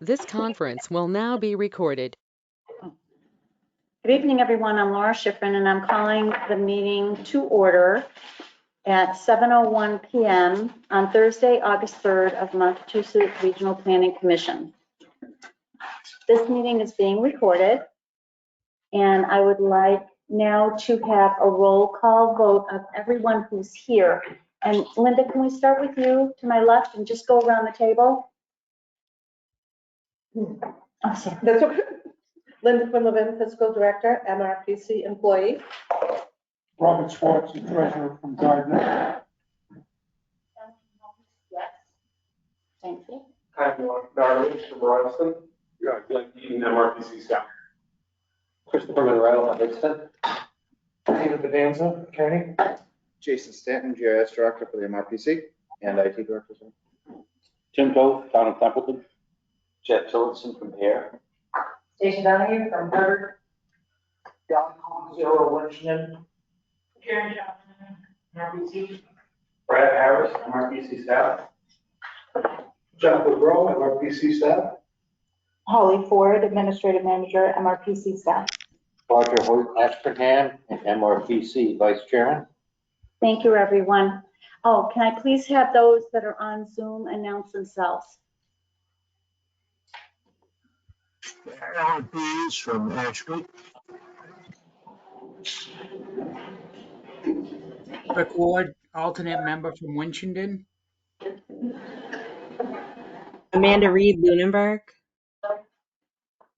This conference will now be recorded. Good evening, everyone. I'm Laura Schifrin, and I'm calling the meeting to order at 7:01 p.m. on Thursday, August 3rd of Montezuma Regional Planning Commission. This meeting is being recorded, and I would like now to have a roll call vote of everyone who's here. And Linda, can we start with you to my left and just go around the table? Oh, sorry. That's okay. Linda Quinlivan, Fiscal Director, MRPC employee. Robert Schwartz, the treasurer from Gardner. Yes. Thank you. Hi, everyone. Darwin from Royston. Yeah, Glenn Keaton, MRPC staff. Christopher Monroe, Livingston. David Bonanza, attorney. Jason Stanton, GIS Director for the MRPC and IT Director. Jim Toth, Town of Templeton. Jeff Tillotson from Air. Station Donahue from Harvard. John Zero Winchendon. Karen Johnson, MRPC. Brad Harris, MRPC staff. Jeff LeBron, MRPC staff. Holly Ford, Administrative Manager, MRPC staff. Roger Hoyt Ashburnham, MRPC Vice Chairman. Thank you, everyone. Oh, can I please have those that are on Zoom announce themselves? Alan Pease from Ashby. Rick Ward, alternate member from Winchendon. Amanda Reed, Lunenburg.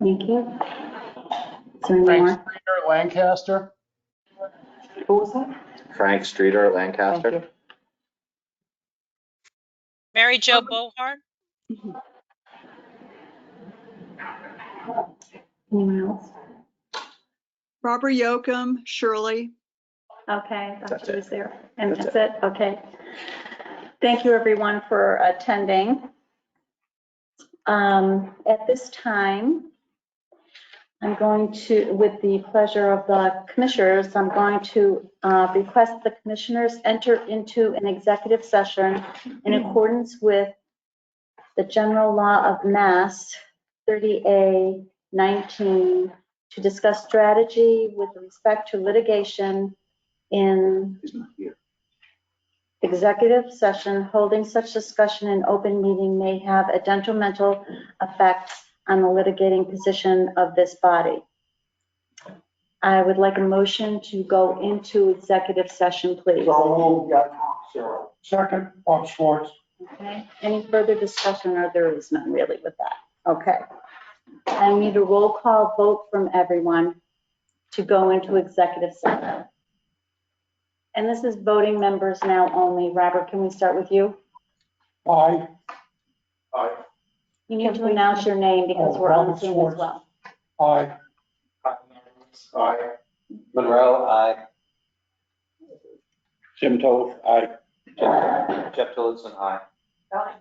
Thank you. Is there any Frank more? Streeter, Lancaster. Who was that? Frank Streeter, Thank Lancaster. you. Mary Jo Bohart. Anyone else? Robert Yoakum, Shirley. Okay, I thought That's she it. was there. And That's that's it? Okay. Thank you, everyone, for attending. At this time, I'm going to, with the pleasure of the commissioners, I'm going to request the commissioners enter into an executive session in accordance with the general law of Mass 30A 19 to discuss strategy with respect to litigation in executive session. Holding such discussion in open meeting may have a detrimental effect on the litigating position of this body. I would like a motion to go into executive session, please. So moved, got Zero. Second, Bob Schwartz. Okay, any further discussion, or there is none really with that? Okay. I need a roll call vote from everyone to go into executive session. And this is voting members now only. Robert, can we start with you? Aye. Aye. You need to announce your name because we're on Robert Zoom as Schwartz. well. Aye. Aye. Monroe, aye. Jim Toth, aye. Jeff Tillotson, aye. Aye,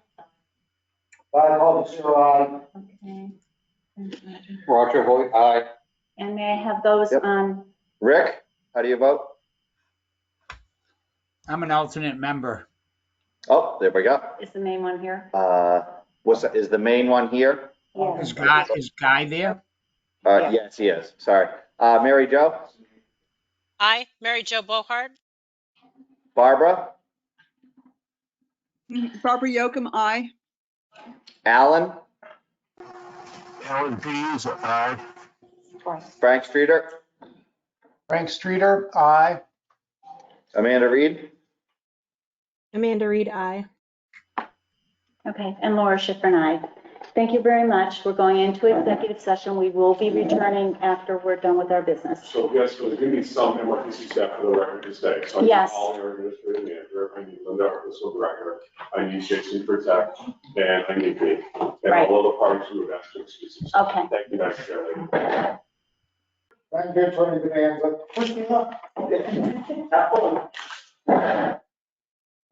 Bob Zero, aye. Okay. Roger Hoyt, aye. And may I have those Yep. on? Rick, how do you vote? I'm an alternate member. Oh, there we go. Is the main one here? What's that? Is the main one here? Is Guy there? Yeah. Yes, he is. Sorry. Mary Jo, Aye. Mary Jo Bohart. Barbara, Robert Yoakum, aye. Alan, Alan Pease, aye. Frank Streeter, Frank Streeter, aye. Amanda Reed. Amanda Reed, aye. Okay, and Laura Schifrin, aye. Thank you very much. We're going into executive session. We will be returning after we're done with our business. So yes, there's going to be some MRPC staff for the record to stay. So I need Yes. All your administrative manager, I need Linda, our fiscal director, I need Jason for tech, and I need me. And Right. all other parties who have asked to excuse themselves. Okay. Thank you, Madam Chair. Thank you, Attorney Bonanza.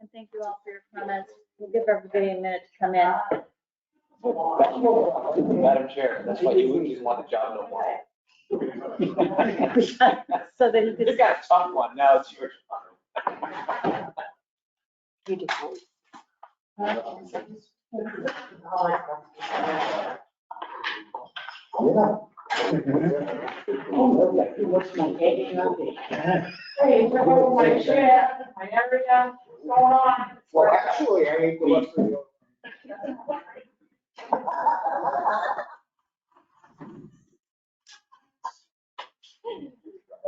And thank you all for your comments. We'll give everybody a minute to come in. Madam Chair, that's why you wouldn't want the job no more. So that he could. You got a tough one, now it's your turn. You do. Well, actually, I ate the rest of the.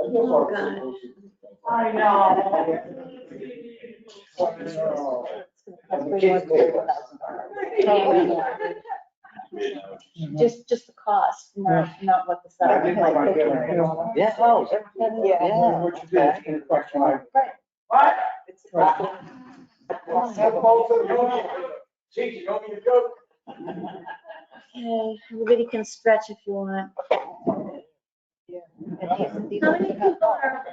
Oh, God. I know. Just the cost, not what the settlement might be. Yeah, oh, What you did, it's gonna cost you like- What? Okay, everybody can stretch if you want. How many people are?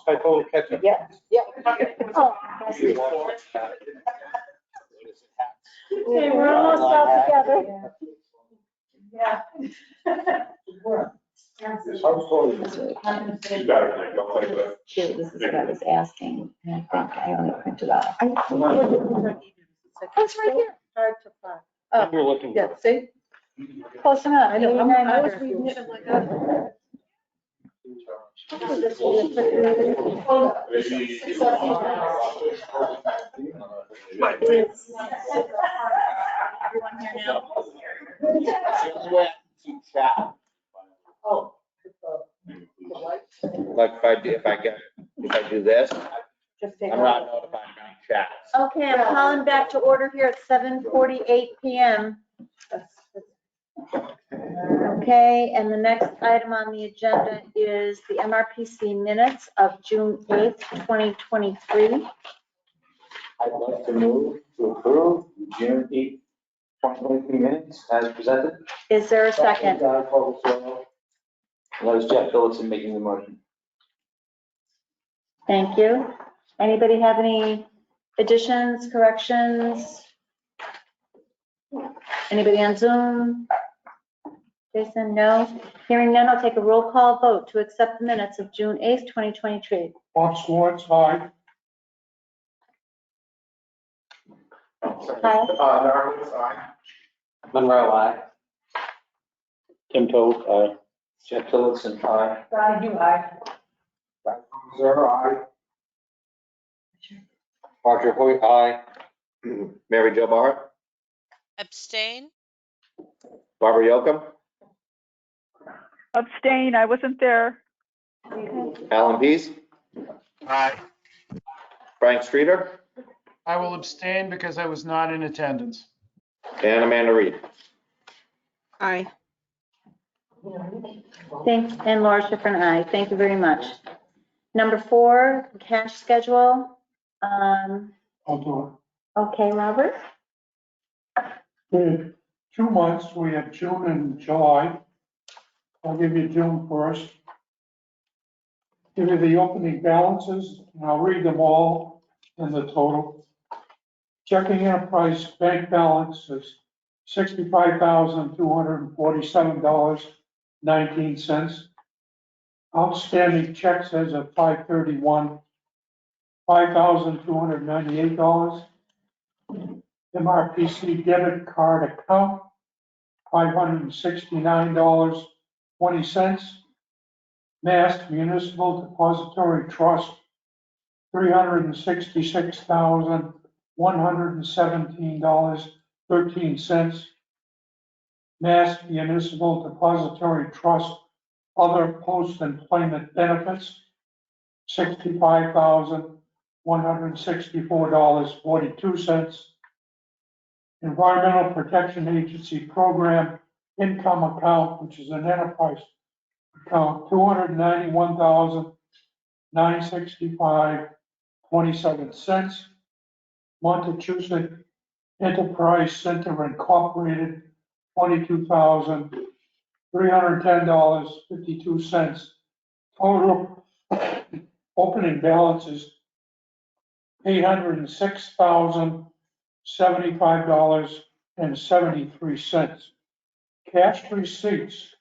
I told Ketchup. Yeah. Oh, that's it. Okay, we're almost all together. Yeah. You got it, don't like that. Here, this is what I was asking, and I think I only printed off. That's right here. Hard to find. Oh, We're looking. Yeah, see? close enough. I know, I was 8,900. reading it, I'm like, oh. Everyone here now? Oh. Like if I do this, Just take I'm not notified of any chats. Okay, I'm calling back to order here at 7:48 PM. Okay, and the next item on the agenda is the MRPC minutes of June 8th, 2023. I'd like to move to approve June 8th, 2023 minutes as presented. Is there a second? That was Jeff Phillipson making the motion. Thank you. Anybody have any additions, corrections? Anybody on Zoom? Jason, no? Hearing none, I'll take a roll call vote to accept the minutes of June 8th, 2023. Bob Swartz, aye. Hi. Monroe, aye. Tim Toth, aye. Jeff Phillipson, aye. Donahue, aye. Zero, aye. Roger Hoyt, aye. Mary Jo Barr, Abstain? Barbara Yocum, Abstain, I wasn't there. Alan Pease, Aye. Frank Streeter, I will abstain because I was not in attendance. and Amanda Reed. Aye. Thanks, and Laura Schifrin, aye. Thank you very much. Number 4, cash schedule. I'll do Okay, Robert? it. 2 months, we have June and July. I'll give you June first. Give you the opening balances, and I'll read them all in the total. Checking enterprise bank balance is $65,247.19. Outstanding checks as of 5/31, $5,298. MRPC debit card account, $569.20. Mass Municipal Depository Trust, $366,117.13. Mass Municipal Depository Trust, other post-employment benefits, $65,164.42. Environmental Protection Agency Program Income Account, which is an enterprise account, $291,965.27. Montechusett Enterprise Center Incorporated, $22,310.52. Total opening balances, $806,075.73. Cash receipts.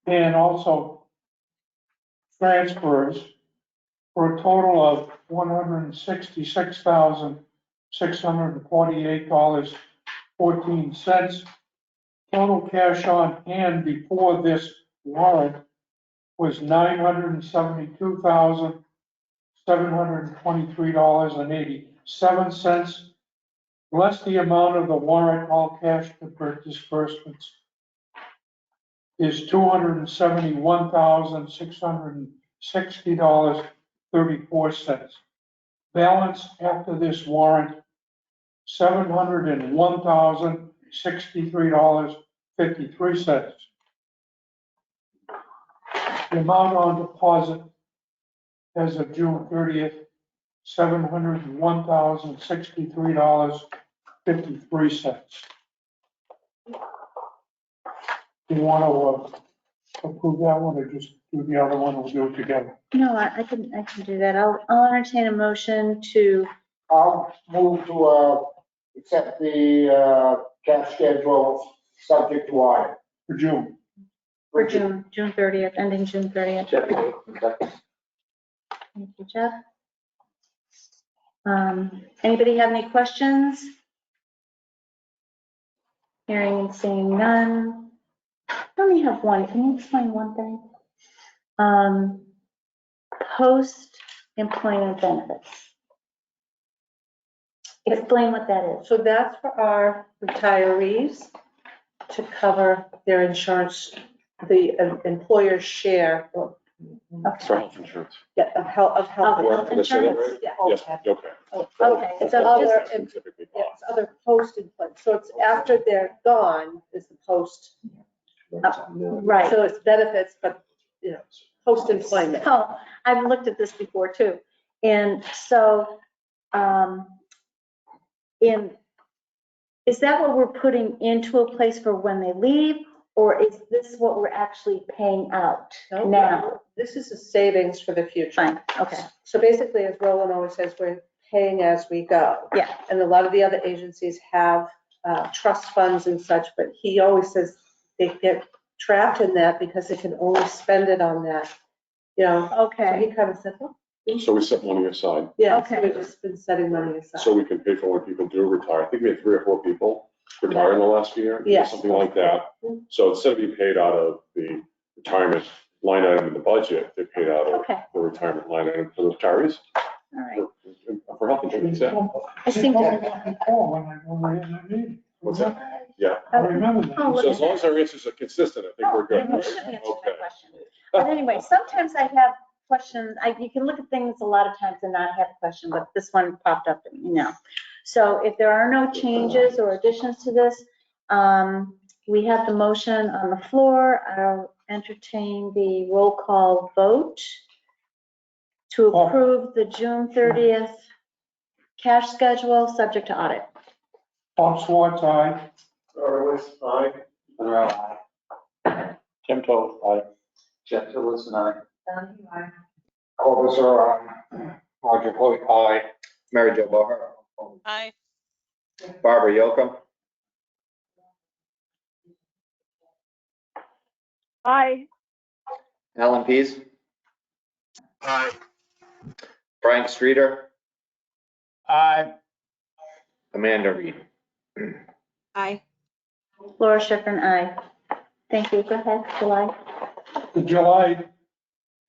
And also transfers. for a total of $166,648.14. Total cash on hand before this warrant was $972,723.87, less the amount of the warrant all cash disbursements is $271,660.34. Balance after this warrant, $701,063.53. The amount on deposit as of June 30th, $701,063.53. Do you want to approve that one or just do the other one? We'll do it together. No, I can do that. I'll entertain a motion to, I'll move to accept the cash schedule subject to audit. For June. for June 30th, ending June 30th. Thank you, Jeff. Anybody have any questions? Hearing and seeing none. I only have one. Can you explain one thing? Post-employment benefits. Explain what that is. So that's for our retirees to cover their insurance, the employer's share of For health insurance. health Health insurance. Yeah. Yes, okay. Okay, so Other, just, Specifically, yes, other post-employment. So it's after they're gone is the post. right. So it's benefits, but, post-employment. Oh, I've looked at this before too. And so, is that what we're putting into a place for when they leave? Or is this what we're actually paying out now? This is a savings for the future. Fine, okay. So basically, as Roland always says, we're paying as we go. Yeah. And a lot of the other agencies have trust funds and such, but he always says they get trapped in that because they can only spend it on that, So Okay, he kind of said, oh, So we set money aside yeah, Okay. so we've just been setting money aside. so we can pay for when people do retire. I think we had 3 or 4 people retire in the last year. Yes. Something like that. So instead of being paid out of the retirement line item in the budget, they're paid out of okay, the retirement line item for the retirees all right. for health insurance. Yeah. I seem to, When we had that meeting. What's that? Yeah. I remember that. Oh, look So at as long as our answers are consistent, I think we're good. You right? should have answered Okay. that question. But anyway, sometimes I have questions, you can look at things a lot of times and not have a question, but this one popped up, So if there are no changes or additions to this, we have the motion on the floor. I'll entertain the roll call vote to approve the June 30th cash schedule, subject to audit. Bob Swartz, aye. Arliss, aye. Monroe, aye. Jim Toth, aye. Jeff Tillis, aye. Officer, Roger Hoyt, aye. Mary Jo Boher. Aye. Barbara Yocum. Aye. Alan Pease. Aye. Frank Streeter. Aye. Amanda Reed. Aye. Laura Schifrin, aye. Thank you. Go ahead, July. The July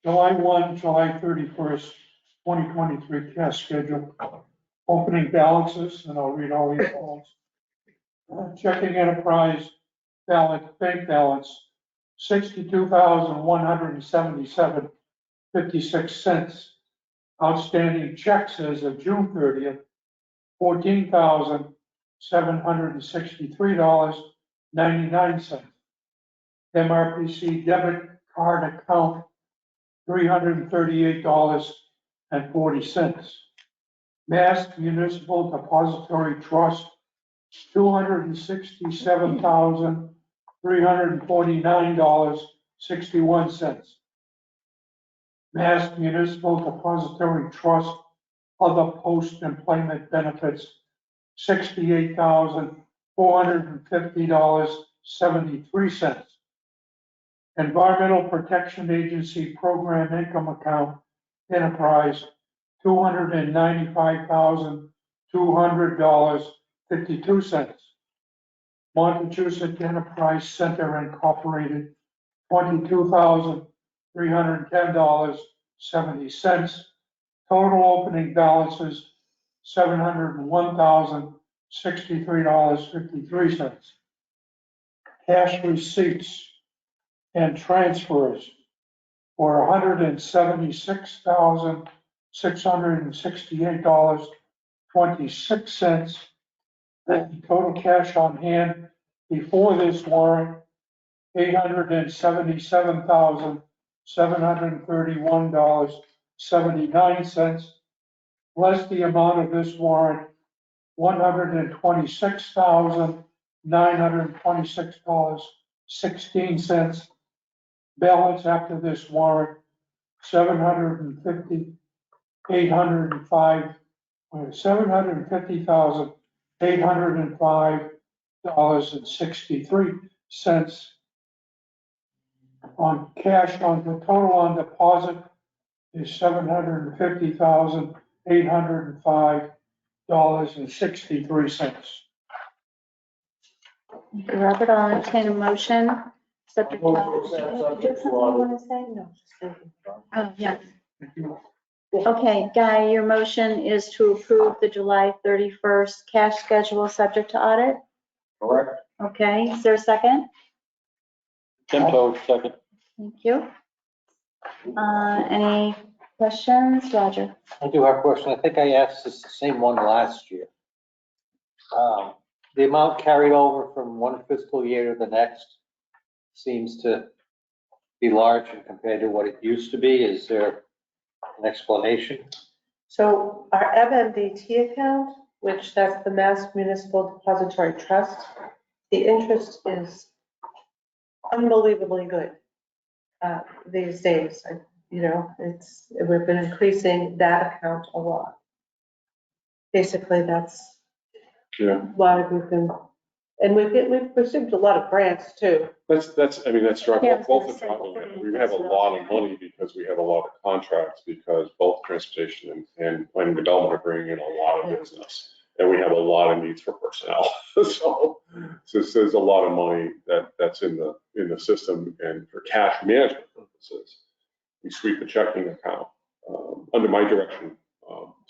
1, July 31st, 2023 cash schedule. Opening balances, and I'll read all these balls. Checking enterprise balance, bank balance, $62,177.56. Outstanding checks as of June 30th, $14,763.99. MRPC debit card account, $338.40. Mass Municipal Depository Trust, $267,349.61. Mass Municipal Depository Trust, other post-employment benefits, $68,450.73. Environmental Protection Agency Program Income Account, Enterprise, $295,200.52. Montechusett Enterprise Center Incorporated, $22,310.70. Total opening balances, $701,063.53. Cash receipts and transfers were $176,668.26. Total cash on hand before this warrant, $877,731.79, less the amount of this warrant, $126,926.16. Balance after this warrant, $750,805.63. On cash, on the total on deposit is $750,805.63. Robert, I'll entertain a motion. Subject to. Move to accept subject Do you have to something you audit. want to say? No, just thinking. Oh, yeah. Okay, Guy, your motion is to approve the July 31st cash schedule subject to audit. Correct? Okay, is there a second? Tim Toad, second. Thank you. Any questions, Roger? I do have a question. I think I asked this the same one last year. The amount carried over from one fiscal year to the next seems to be large compared to what it used to be. Is there an explanation? So our MMDT account, which that's the Mass Municipal Depository Trust, the interest is unbelievably good these days. We've been increasing that account a lot. Basically, that's why we've been, and we've received a lot of grants too. That's right. Yeah, I was Both gonna the say, companies, we have a lot of money because we have a lot of contracts, because both transportation and planning development are bringing in a lot of business. And we have a lot of needs for personnel. So there's a lot of money that's in the system, and for cash management purposes, we sweep the checking account under my direction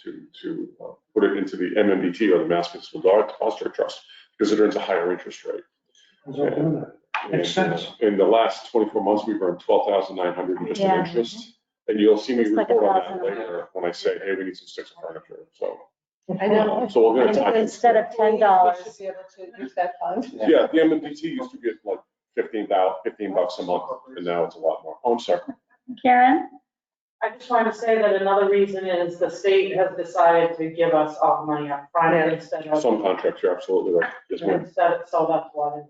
to put it into the MMDT, or the Mass Municipal Depository Trust, because it earns a higher interest rate. Makes sense. In the last 24 months, we've earned $12,900 just in Yeah. interest. And you'll see me It's like report on $1,000 that later when I say, hey, we need some sticks of furniture. So, I know. so we're gonna talk. Instead of $10. We should be able to use that fund. Yeah, the MMDT used to get like $15 a month, and now it's a lot more. Oh, I'm sorry. Karen? I just wanted to say that another reason is the state has decided to give us all the money up front instead of. Some contracts, you're absolutely right. Yes, ma'am. So that's why.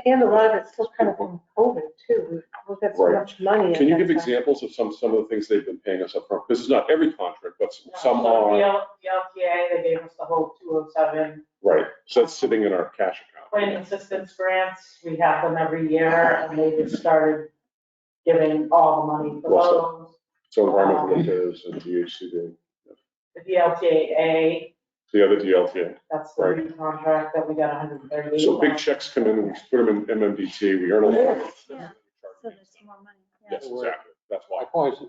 And a lot of it's still kind of from COVID too. We've got so Right. much money. Can you at give that time. examples of some of the things they've been paying us up front? This is not every contract, but some The are. LTA, they gave us the whole 207. Right, so it's sitting in our cash account. Planning assistance grants, we have them every year, and they just started giving all the money for Well those. So environmental affairs and DHCD, The DLTA, the other DLTA. that's the Right. new contract that we got 138. So big checks come in, we put them in MMDT, we earn a lot. Yeah. So there's more money. Yeah. Yes, exactly, that's why. My point is,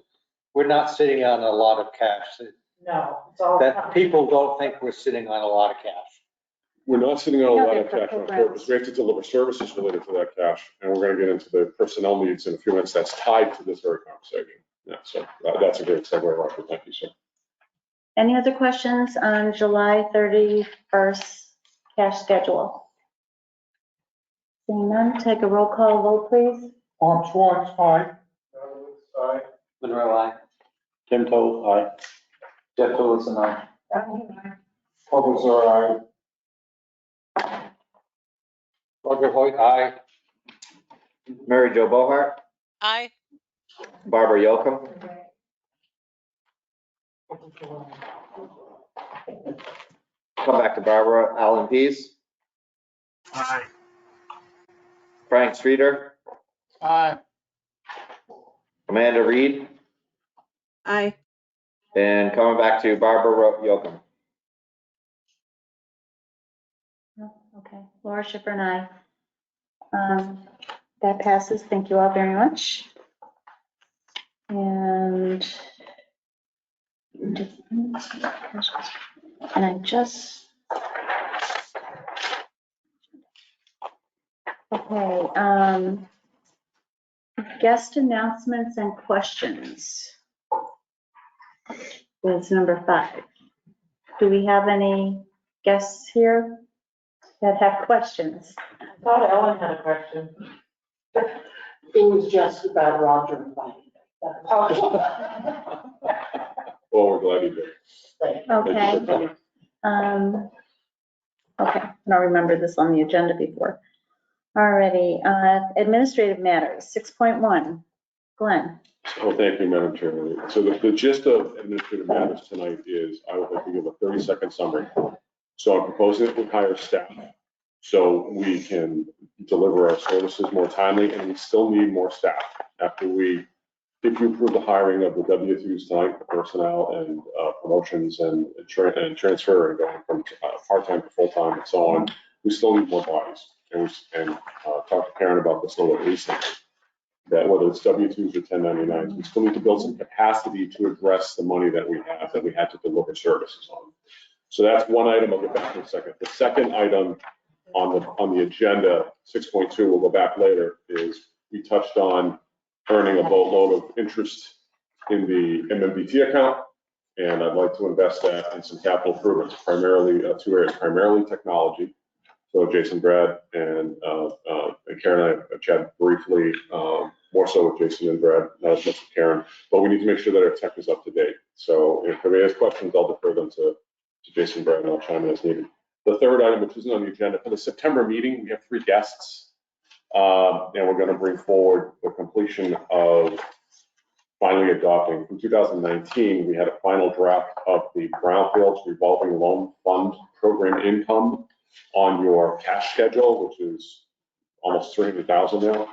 we're not sitting on a lot of cash. No, it's all. That people don't think we're sitting on a lot of cash. We're not sitting on a No, lot they're of for cash on programs. purpose, we have to deliver services related to that cash, and we're gonna get into the personnel needs in a few minutes, that's tied to this very conversation. Yeah, so that's a great segue, Roger, thank you, sir. Any other questions on July 31st cash schedule? Seeing none, take a roll call vote, please. Bob Schwartz, aye. Aye. Monroe, aye. Tim Toad, aye. Jeff Lewis, aye. Public are aye. Roger Hoyt, aye. Mary Jo Bohart, Aye. Barbara Yocum. Come back to Barbara. Alan Pease. Aye. Frank Streeter. Aye. Amanda Reed. Aye. And coming back to Barbara Yocum. Okay, Laura Schifrin and I. That passes. Thank you all very much. And I just, okay, guest announcements and questions is number 5. Do we have any guests here that have questions? I thought Ellen had a question. It was just about Roger and Wayne. Well, we're glad you did. Okay. Okay, I don't remember this on the agenda before. Alrighty, administrative matters, 6.1. Glenn. Oh, thank you, Madam Chairman. So the gist of administrative matters tonight is I would like to give a 30-second summary. So I'm proposing that we hire staff so we can deliver our services more timely, and we still need more staff after if you approve the hiring of the W-2s tonight, the personnel and promotions and transfer and going from part-time to full-time and so on, we still need more bodies. And talked to Karen about this a little bit recently, that whether it's W-2s or 1099s, we still need to build some capacity to address the money that we have that we had to deliver services on. So that's one item. I'll get back to in a second. The second item on the agenda, 6.2, we'll go back later, is we touched on earning a boatload of interest in the MMBT account, and I'd like to invest that in some capital improvements, primarily 2 areas, primarily technology. So Jason, Brad, and Karen and I chatted briefly, more so with Jason and Brad, not as much with Karen, but we need to make sure that our tech is up to date. So if anybody has questions, I'll defer them to Jason, Brad, and I'll chime in as needed. The third item, which isn't on the agenda, for the September meeting, we have 3 guests, and we're going to bring forward the completion of finally adopting. From 2019, we had a final draft of the Brownfields Revolving Loan Fund Program income on your cash schedule, which is almost 300,000 now.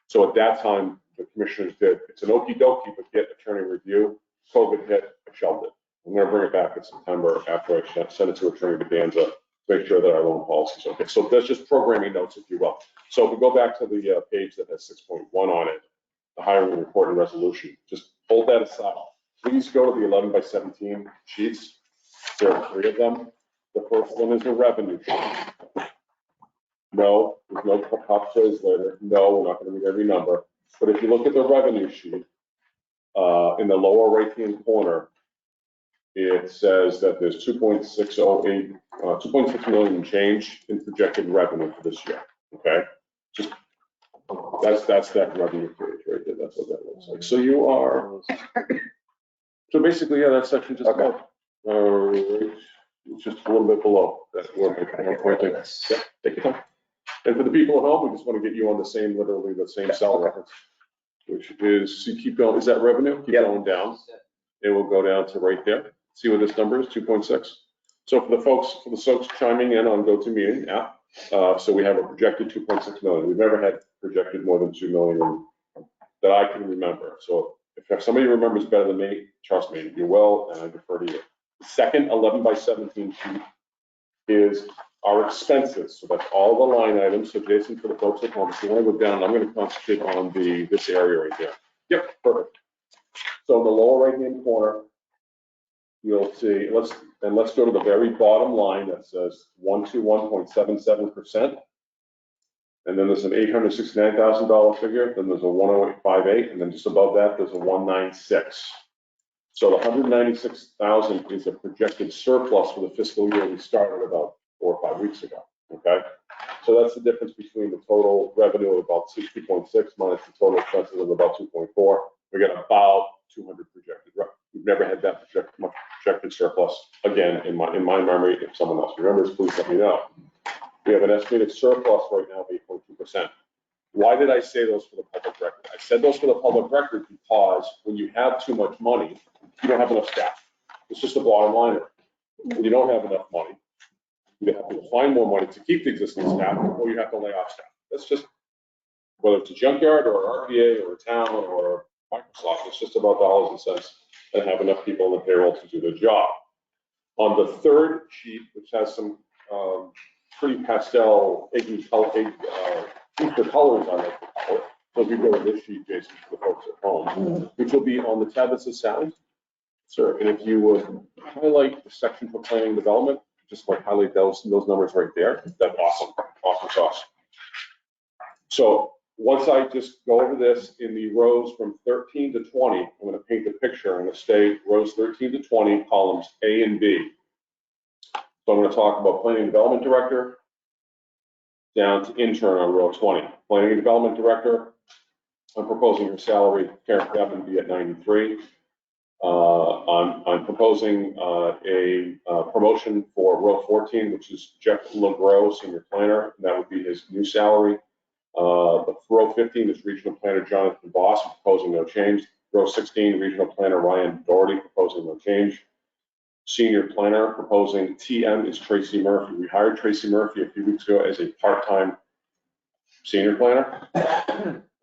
So at that time, the commissioners did, it's an okie dokie, but get attorney review. COVID hit, I shelved it. I'm going to bring it back in September after I send it to Attorney Bedanza to make sure that our loan policy is okay. So that's just programming notes, if you will. So if we go back to the page that has 6.1 on it, the hiring report and resolution, just hold that aside. Please go to the 11 by 17 sheets. There are 3 of them. The first one is a revenue sheet. No, there's no pop quiz later. No, we're not going to read every number. But if you look at the revenue sheet, in the lower right-hand corner, it says that there's 2.6 million change in projected revenue for this year. Okay, just that's that revenue page right there. That's what that looks like. So you are. So basically, yeah, that section just about. It's just a little bit below that. Yeah, take your time. And for the people at home, we just want to get you on the same, literally the same cell reference, which is, you keep going, is that revenue? Keep going down. It will go down to right there. See what this number is, 2.6. So for the folks chiming in on GoToMeeting app, so we have a projected 2.6 million. We've never had projected more than 2 million that I can remember. So if somebody remembers better than me, trust me, you will, and I defer to you. The second 11 by 17 sheet is our expenses. So that's all the line items. So Jason, for the folks at home, if you want to go down, I'm going to concentrate on this area right there. Yep, perfect. So in the lower right-hand corner, you'll see, let's go to the very bottom line that says 121.77%. And then there's an $869,000 figure, then there's a 108.58, and then just above that, there's a 196. So the 196,000 is a projected surplus for the fiscal year we started about 4 or 5 weeks ago, okay? So that's the difference between the total revenue of about 60.6 minus the total expenses of about 2.4. We got about 200 projected. We've never had that much projected surplus. Again, in my memory, if someone else remembers, please let me know. We have an estimated surplus right now of 8.2%. Why did I say those for the public record? I said those for the public record because when you have too much money, you don't have enough staff. It's just the bottom line. When you don't have enough money, you have to find more money to keep the existing staff, or you have to lay off staff. That's just, whether it's a junkyard or an RPA or a town or Microsoft, it's just about dollars and cents. and have enough people on the payroll to do the job. On the third sheet, which has some pretty pastel, eggy colors on it, so if you go to this sheet, Jason, for the folks at home, which will be on the tab that says sound. Sir, and if you would highlight the section for planning and development, just like highlight those numbers right there, that's awesome, awesome sauce. So once I just go over this in the rows from 13 to 20, I'm going to paint the picture. I'm going to stay rows 13 to 20, columns A and B. So I'm going to talk about planning and development director down to intern on row 20. Planning and development director, I'm proposing her salary, Karen Devon, be at 93. I'm proposing a promotion for row 14, which is Jeff LeGros, senior planner, and that would be his new salary. The row 15 is regional planner Jonathan Boss, proposing no change. Row 16, regional planner Ryan Doherty, proposing no change. Senior planner proposing TM is Tracy Murphy. We hired Tracy Murphy a few weeks ago as a part-time senior planner,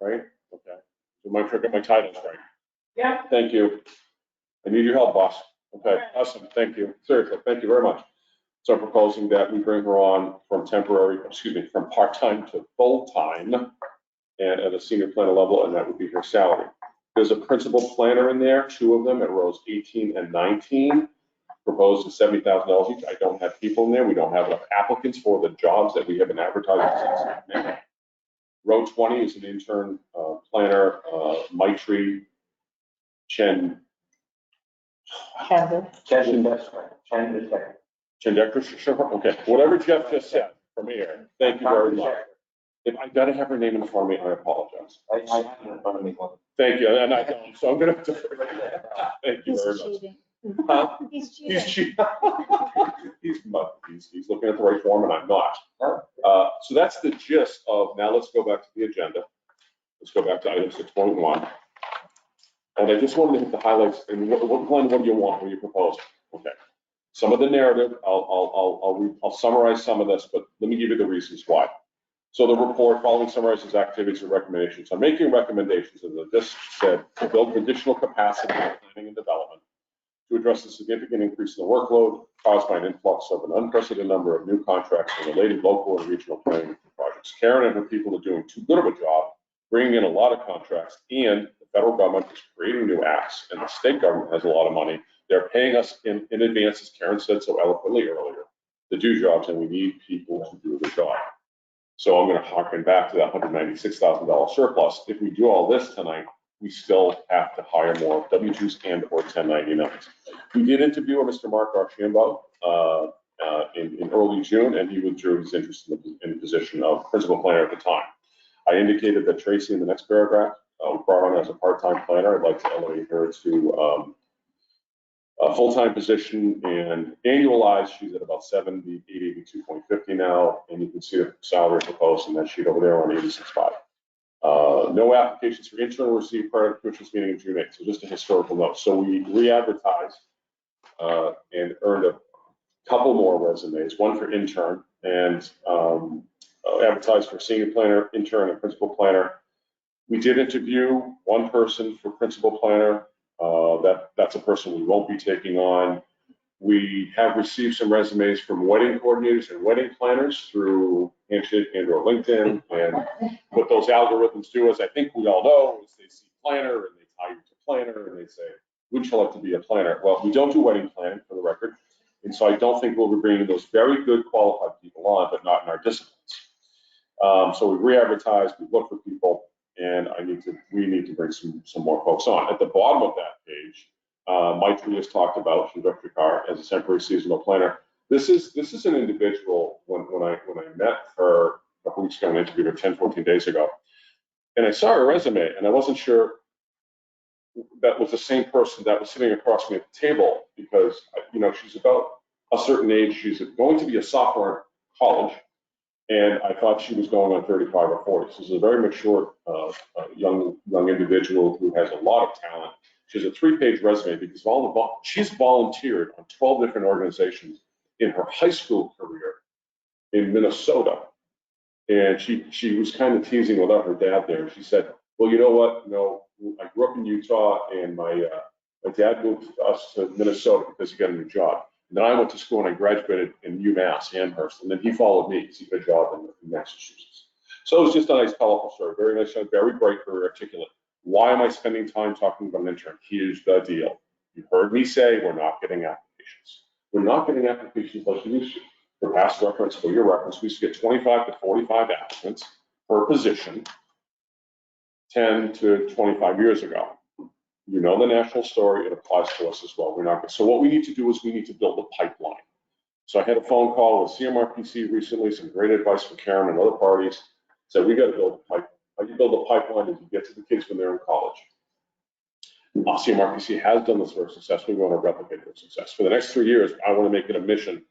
right? Okay. So make sure I get my titles right. Yeah. Thank you. I need your help, boss. Okay, awesome. Thank you. Seriously, thank you very much. So I'm proposing that we bring her on from from part-time to full-time and at a senior planner level, and that would be her salary. There's a principal planner in there, 2 of them at rows 18 and 19, proposed to $70,000 each. I don't have people in there. We don't have enough applicants for the jobs that we have been advertising since. Row 20 is an intern planner, Maitri Chandekar, okay, whatever Jeff just said from here, thank you very much. If I gotta have her name in front of me, I apologize. I have it in front of me. Thank you, and I don't, so I'm gonna have to. Thank you very much. Huh? He's He's cheating. he's looking at the right form and I'm not. So that's the gist of, now let's go back to the agenda. Let's go back to item 6.1. And I just wanted to hit the highlights. And what do you want? What do you propose? Okay. Some of the narrative, I'll summarize some of this, but let me give you the reasons why. So the report following summarizes activities and recommendations. I'm making recommendations, as I just said, to build additional capacity in planning and development to address the significant increase in the workload caused by an influx of an unprecedented number of new contracts and related local and regional planning projects. Karen and her people are doing too good of a job bringing in a lot of contracts, and the federal government is creating new acts, and the state government has a lot of money. They're paying us in advance, as Karen said so eloquently earlier, to do jobs, and we need people to do the job. So I'm going to harken back to that $196,000 surplus. If we do all this tonight, we still have to hire more W-2s and or 1099s. We did interview Mr. Mark Archambault in early June, and he withdrew his interest in the position of principal planner at the time. I indicated that Tracy in the next paragraph brought on as a part-time planner. I'd like to elevate her to a full-time position, and annualized, she's at about 882.50 now, and you can see the salary proposed in that sheet over there on 86.5. No applications for intern were received prior to the Commission's meeting in June 8th, so just a historical note. So we re-advertised and earned a couple more resumes, one for intern and advertised for senior planner, intern, and principal planner. We did interview one person for principal planner. That's a person we won't be taking on. We have received some resumes from wedding coordinators and wedding planners through Handshake and or LinkedIn. And what those algorithms do, as I think we all know, is they see planner and they tie you to planner and they say, would you like to be a planner? Well, we don't do wedding planning, for the record. And so I don't think we'll be bringing those very good qualified people on, but not in our disciplines. So we re-advertised, we looked for people, and we need to bring some more folks on. At the bottom of that page, Maitri has talked about Shindrikar as a temporary seasonal planner. This is an individual, when I met her a couple weeks ago and interviewed her 10, 14 days ago, and I saw her resume, and I wasn't sure that was the same person that was sitting across me at the table, because she's about a certain age. She's going to be a sophomore in college, and I thought she was going on 35 or 40. So this is a very mature young individual who has a lot of talent. She has a 3-page resume because she's volunteered on 12 different organizations in her high school career in Minnesota. And she was kind of teasing without her dad there. She said, well, you know what? I grew up in Utah, and my My dad moved us to Minnesota because he got a new job. And then I went to school and I graduated in UMass, Amherst, and then he followed me because he got a job in Massachusetts. So it was just a nice, colorful story. Very nice, very bright, very articulate. Why am I spending time talking about an intern? Here's the deal. You heard me say we're not getting applications. We're not getting applications like we used to. For past reference, for your reference, we used to get 25 to 45 applicants per position 10 to 25 years ago. You know the national story, it applies to us as well. We're not. So what we need to do is we need to build a pipeline. So I had a phone call with CMRPC recently, some great advice from Karen and other parties. Said we got to build a pipeline. How you build a pipeline is you get to the kids when they're in college. CMRPC has done this very successfully. We want to replicate their success. For the next 3 years, I want to make it a mission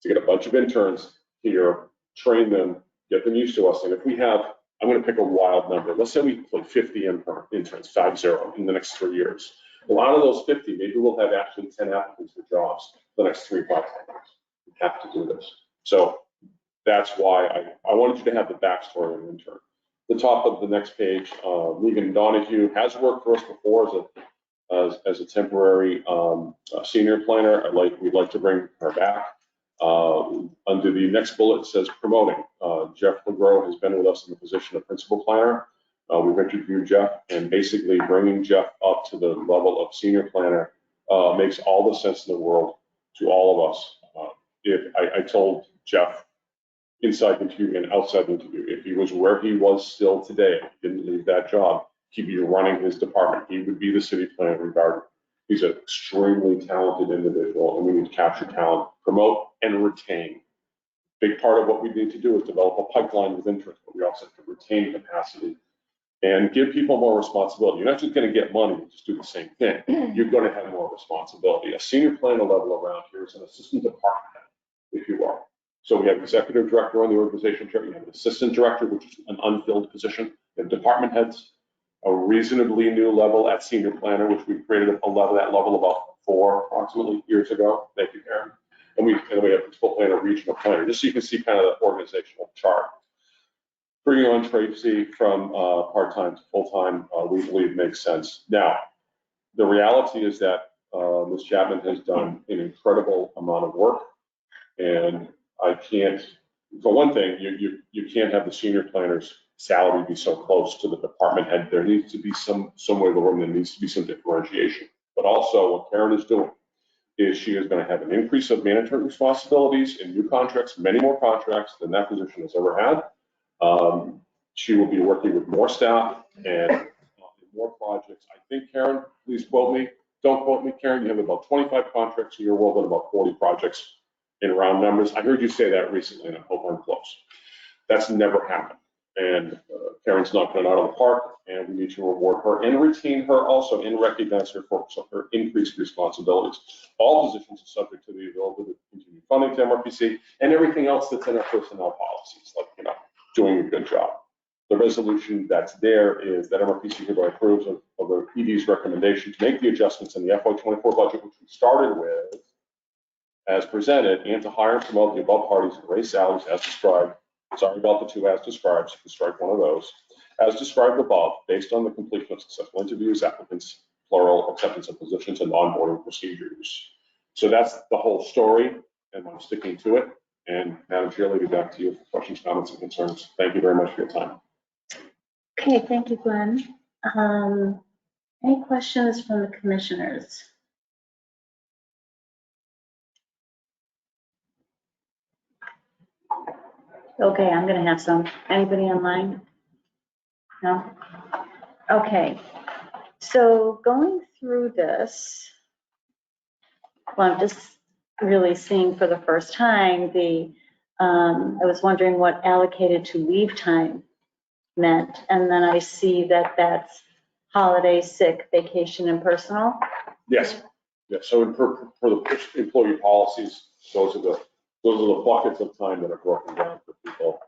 to get a bunch of interns here, train them, get them used to us. And if we have, I'm going to pick a wild number. Let's say we put 50 interns, 50, in the next 3 years. Well, out of those 50, maybe we'll have actually 10 applicants for jobs for the next 3, 5, 10 years. We have to do this. So that's why I wanted you to have the backstory of an intern. The top of the next page, Megan Donahue has worked for us before as a temporary senior planner. We'd like to bring her back. Under the next bullet, it says promoting. Jeff LeGros has been with us in the position of principal planner. We've interviewed Jeff, and basically bringing Jeff up to the level of senior planner makes all the sense in the world to all of us. I told Jeff inside the interview and outside the interview, if he was where he was still today, didn't leave that job, he'd be running his department. He would be the city planner regardless. He's an extremely talented individual, and we need to capture talent, promote, and retain. Big part of what we need to do is develop a pipeline with interest, but we also have to retain capacity and give people more responsibility. You're not just going to get money and just do the same thing. You're going to have more responsibility. A senior planner level around here is an assistant department head, if you will. So we have executive director on the organization chart. You have an assistant director, which is an unfilled position. You have department heads, a reasonably new level at senior planner, which we created that level about 4 approximately years ago. Thank you, Karen. And we have principal planner, regional planner, just so you can see kind of the organizational chart. Bringing on Tracy from part-time to full-time, we believe makes sense. Now, the reality is that Ms. Chapman has done an incredible amount of work, and I can't, for one thing, you can't have the senior planner's salary be so close to the department head. There needs to be some way of the room, there needs to be some differentiation. But also what Karen is doing is she is going to have an increase of management responsibilities in new contracts, many more contracts than that position has ever had. She will be working with more staff and more projects. I think, Karen, please quote me. Don't quote me, Karen. You have about 25 contracts in your world and about 40 projects in round numbers. I heard you say that recently, and I hope I'm close. That's never happened. And Karen's knocked it out of the park, and we need to reward her and retain her also and recognize her for her increased responsibilities. All positions are subject to the availability of continued funding to MRPC and everything else that's in our personnel policies, like, doing a good job. The resolution that's there is that MRPC hereby approves of the ED's recommendation to make the adjustments in the FY24 budget, which we started with as presented, and to hire and promote the above parties and raise salaries as described. Sorry about the 2 as described, so you can strike one of those. As described above, based on the completion of successful interviews, applicants, plural, acceptance of positions, and onboarding procedures. So that's the whole story, and I'm sticking to it. And Madam Chair, I'll leave it back to you for questions, comments, and concerns. Thank you very much for your time. Okay, thank you, Glenn. Any questions from the commissioners? Okay, I'm gonna have some. Anybody online? No? Okay, so going through this, well, I'm just really seeing for the first time I was wondering what allocated to leave time meant, and then I see that that's holiday, sick, vacation, and personal. Yes. Yeah. So for the employee policies, those are the buckets of time that are broken down for people,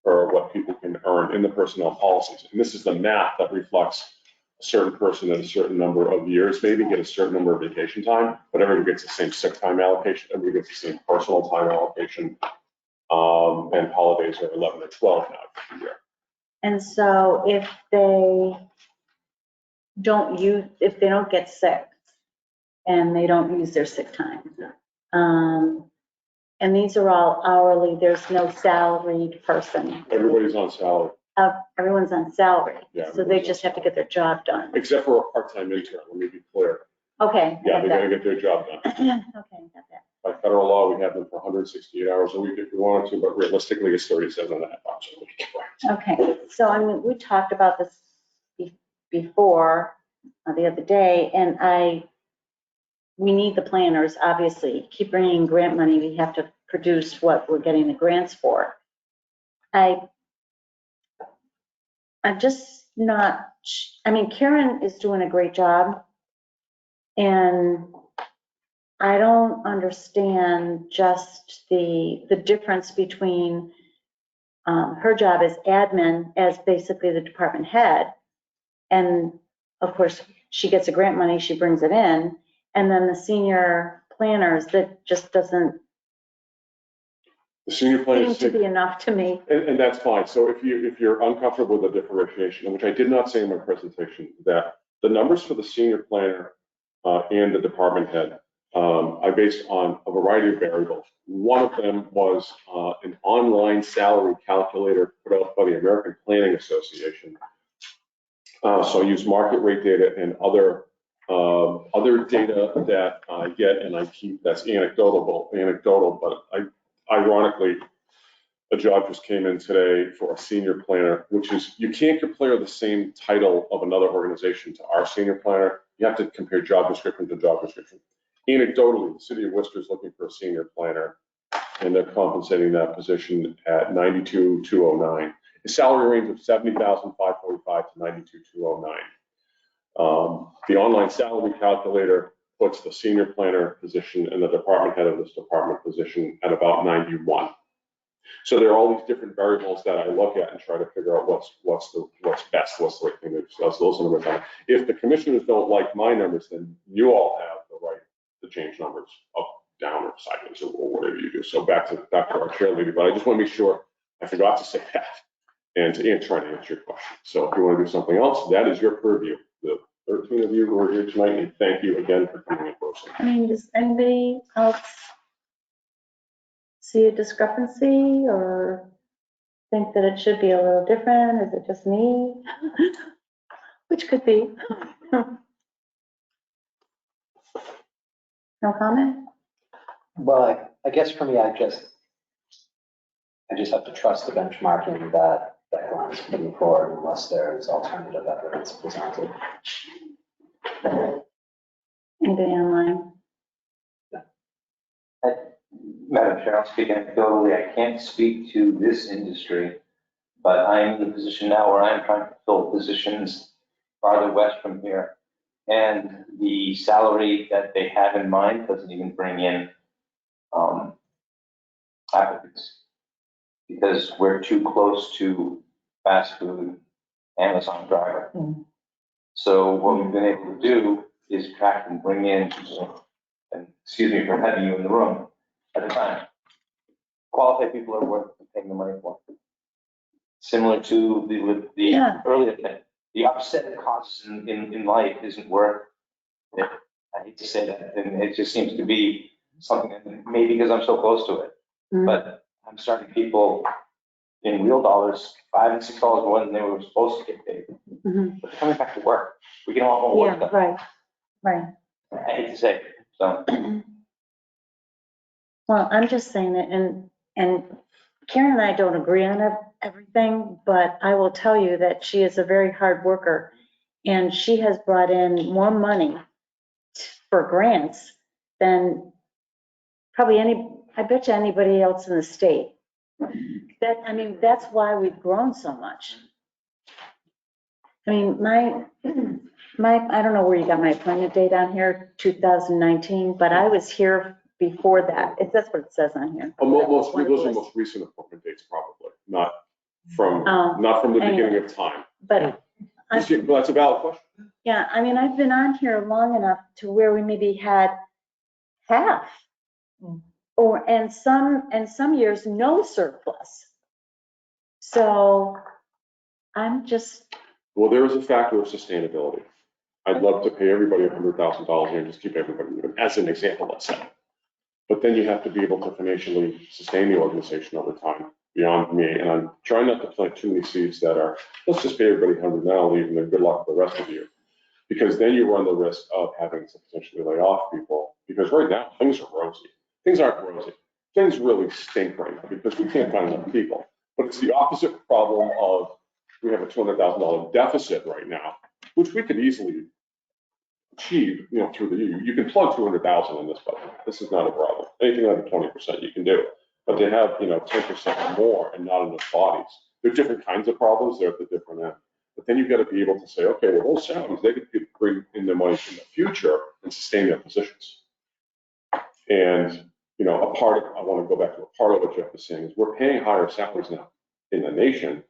or what people can earn in the personnel policies. And this is the math that reflects a certain person in a certain number of years, maybe get a certain number of vacation time, but everybody gets the same sick time allocation, everybody gets the same personal time allocation, and holidays are 11 or 12 now for the year. And so if they don't get sick, and they don't use their sick time. And these are all hourly, there's no salaried person. Everybody's on salary, Everyone's on salary, Yeah, so they everyone's just on have to get their job done. except for a part-time intern, let me be clear. Okay. Yeah, I they're got gonna get their job done. that. Okay, got that. By federal law, we have them for 168 hours a week if we wanted to, but realistically, it's 37 and a half hours a week. Okay, so I mean, we talked about this before, the other day, and we need the planners, obviously. Keep bringing grant money, we have to produce what we're getting the grants for. I'm just not, I mean, Karen is doing a great job, and I don't understand just the difference between her job as admin, as basically the department head. And of course, she gets a grant money, she brings it in. And then the senior planners, that just doesn't The senior seem planners, to be enough to me. and that's fine. So if you're uncomfortable with the differentiation, which I did not say in my presentation, that the numbers for the senior planner and the department head, I based on a variety of variables. One of them was an online salary calculator put out by the American Planning Association. So I use market rate data and other data that I get and I keep that's anecdotal, but ironically, a job just came in today for a senior planner, which is, you can't compare the same title of another organization to our senior planner. You have to compare job description to job description. Anecdotally, the city of Worcester is looking for a senior planner, and they're compensating that position at $92,209. A salary range of $70,545 to $92,209. The online salary calculator puts the senior planner position and the department head of this department position at about 91. So there are all these different variables that I look at and try to figure out what's best, what's the right thing to do. So those numbers are. If the commissioners don't like my numbers, then you all have the right to change numbers up, down, or sideways, or whatever you do. So back to our cheerleader, but I just want to make sure I forgot to say that and try to answer your question. So if you want to do something else, that is your purview. The 13 of you who are here tonight, and thank you again for coming in person. I mean, does anybody else see a discrepancy or think that it should be a little different? Is it just me? Which could be. No comment? Well, I guess for me, I just have to trust the benchmarking that Ron's putting forward unless there's alternative evidence presented. Anybody online? Madam Chair, I'll speak anecdotally. I can't speak to this industry, but I'm in the position now where I'm trying to fill positions farther west from here. And the salary that they have in mind doesn't even bring in applicants because we're too close to fast food, Amazon driver. So what we've been able to do is attract and bring in, and excuse me for having you in the room at the time, qualified people are worth paying the money for. Similar to the earlier thing, the upset costs in life isn't worth it. I hate to say that, and it just seems to be something that maybe because I'm so close to it, but I'm starting people in real dollars, $5 and $6 more than they were supposed to get paid. But they're coming back to work. We can all go work. Yeah, right. I hate to say it, so. Well, I'm just saying that, and Karen and I don't agree on everything, but I will tell you that she is a very hard worker, and she has brought in more money for grants than probably I bet you anybody else in the state. That's why we've grown so much. I mean, my, I don't know where you got my appointment date on here, 2019, but I was here before that. That's what it says on here. Those are most recent appointment dates, probably, not from the beginning of time. But that's a valid question. Yeah, I mean, I've been on here long enough to where we maybe had half, and some years no surplus. So I'm just. Well, there is a factor of sustainability. I'd love to pay everybody $100,000 a year and just keep everybody moving, as an example, let's say. But then you have to be able to financially sustain the organization over time beyond me. And I'm trying not to plant too many seeds that are, let's just pay everybody 100 now, leave them, good luck for the rest of you. Because then you run the risk of having to potentially lay off people. Because right now, things are rosy. Things aren't rosy. Things really stink right now because we can't find enough people. But it's the opposite problem of we have a $200,000 deficit right now, which we could easily achieve, through the year. You can plug 200,000 in this budget. This is not a problem. Anything under 20% you can do. But they have, 10% more and not enough bodies. There are different kinds of problems. They're at the different end. But then you've got to be able to say, okay, well, those salaries, they could bring in their money in the future and sustain their positions. And, I want to go back to a part of what Jeff was saying, is we're paying higher salaries now in the nation.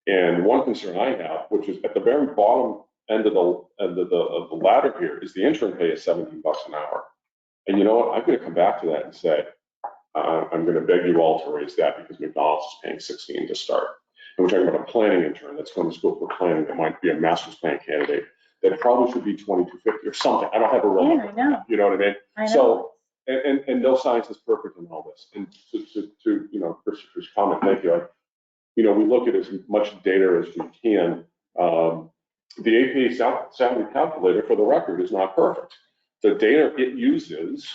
And one concern I have, which is at the very bottom end of the ladder here, is the intern pay is $17 an hour. And you know what? I'm going to come back to that and say, I'm going to beg you all to raise that because McDonald's is paying $16 to start. And we're talking about a planning intern that's going to school for planning that might be a master's plan candidate that probably should be $22.50 or something. I don't have a real number. I know. You know what I mean? I know. So, and no science is perfect in all this. And to Christopher's comment, thank you. We look at as much data as we can. The APA salary calculator, for the record, is not perfect. The data it uses,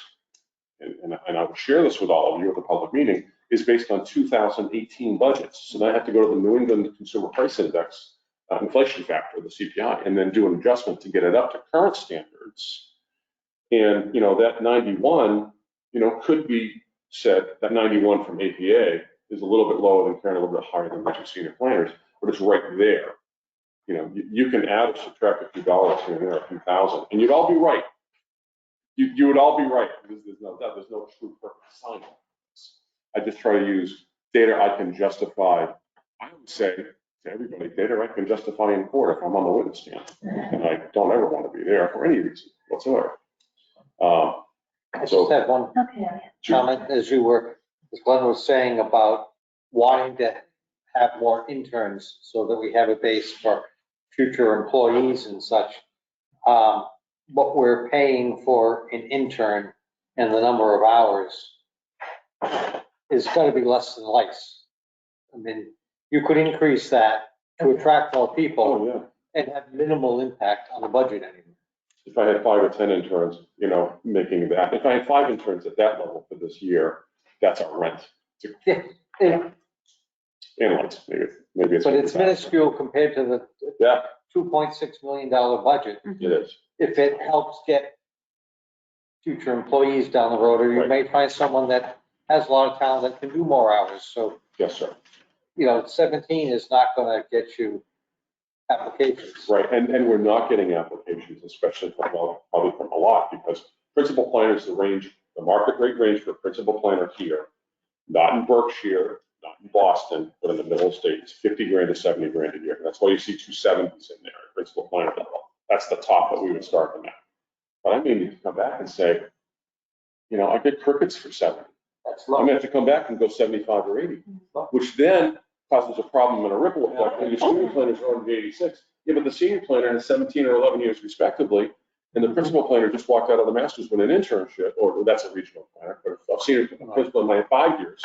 and I will share this with all of you at the public meeting, is based on 2018 budgets. So then I have to go to the New England Consumer Price Index inflation factor, the CPI, and then do an adjustment to get it up to current standards. And, that 91, could be said that 91 from APA is a little bit lower than Karen, a little bit higher than the two senior planners, but it's right there. You can add or subtract a few dollars here and there, a few thousand, and you'd all be right. You would all be right, because there's no doubt, there's no true perfect science. I just try to use data I can justify. I would say to everybody, data I can justify in court if I'm on the witness stand. And I don't ever want to be there for any reason whatsoever. I just had one comment as Glenn was saying about wanting to have more interns so that we have a base for future employees and such. What we're paying for an intern and the number of hours is going to be less than lice. I mean, you could increase that to attract more people and have minimal impact on the budget anymore. If I had 5 or 10 interns, making that, if I had 5 interns at that level for this year, that's our rent. And lights, maybe it's. But it's minuscule compared to the $2.6 million budget. It is. If it helps get future employees down the road, or you may find someone that has a lot of talent that can do more hours. So, yes, sir. 17 is not going to get you applications. Right, and we're not getting applications, especially probably from a lot, because principal planners, the market rate range for a principal planner here, not in Berkshire, not in Boston, but in the middle of the state, is 50 grand to 70 grand a year. That's why you see 270s in there, principal planner level. That's the top that we would start them at. But I may need to come back and say, I get crickets for 70. That's low. I'm gonna have to come back and go 75 or 80, which then causes a problem and a ripple effect. And your senior planners are only 86. Yeah, but the senior planner has 17 or 11 years respectively, and the principal planner just walked out of the master's with an internship, or that's a regional planner, but a senior principal might have 5 years.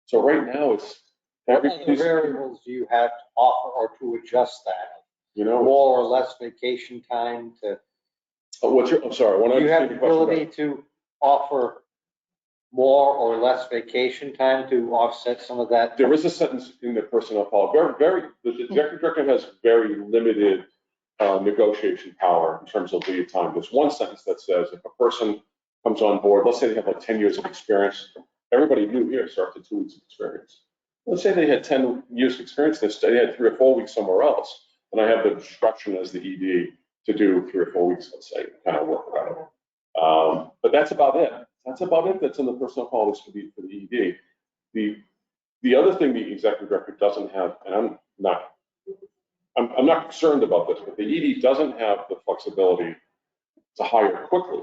So right now it's what other variables do you have to offer or to adjust that? More or less vacation time to. I'm sorry. Do you have the ability to offer more or less vacation time to offset some of that? There is a sentence in the personnel policy. The executive director has very limited negotiation power in terms of leave time. There's one sentence that says if a person comes on board, let's say they have like 10 years of experience, everybody new here starts at 2 weeks of experience. Let's say they had 10 years of experience, they had 3 or 4 weeks somewhere else, and I have the discretion as the ED to do 3 or 4 weeks, let's say, kind of work around it. But that's about it. That's about it. That's in the personnel policy for the ED. The other thing the executive director doesn't have, and I'm not concerned about this, but the ED doesn't have the flexibility to hire quickly.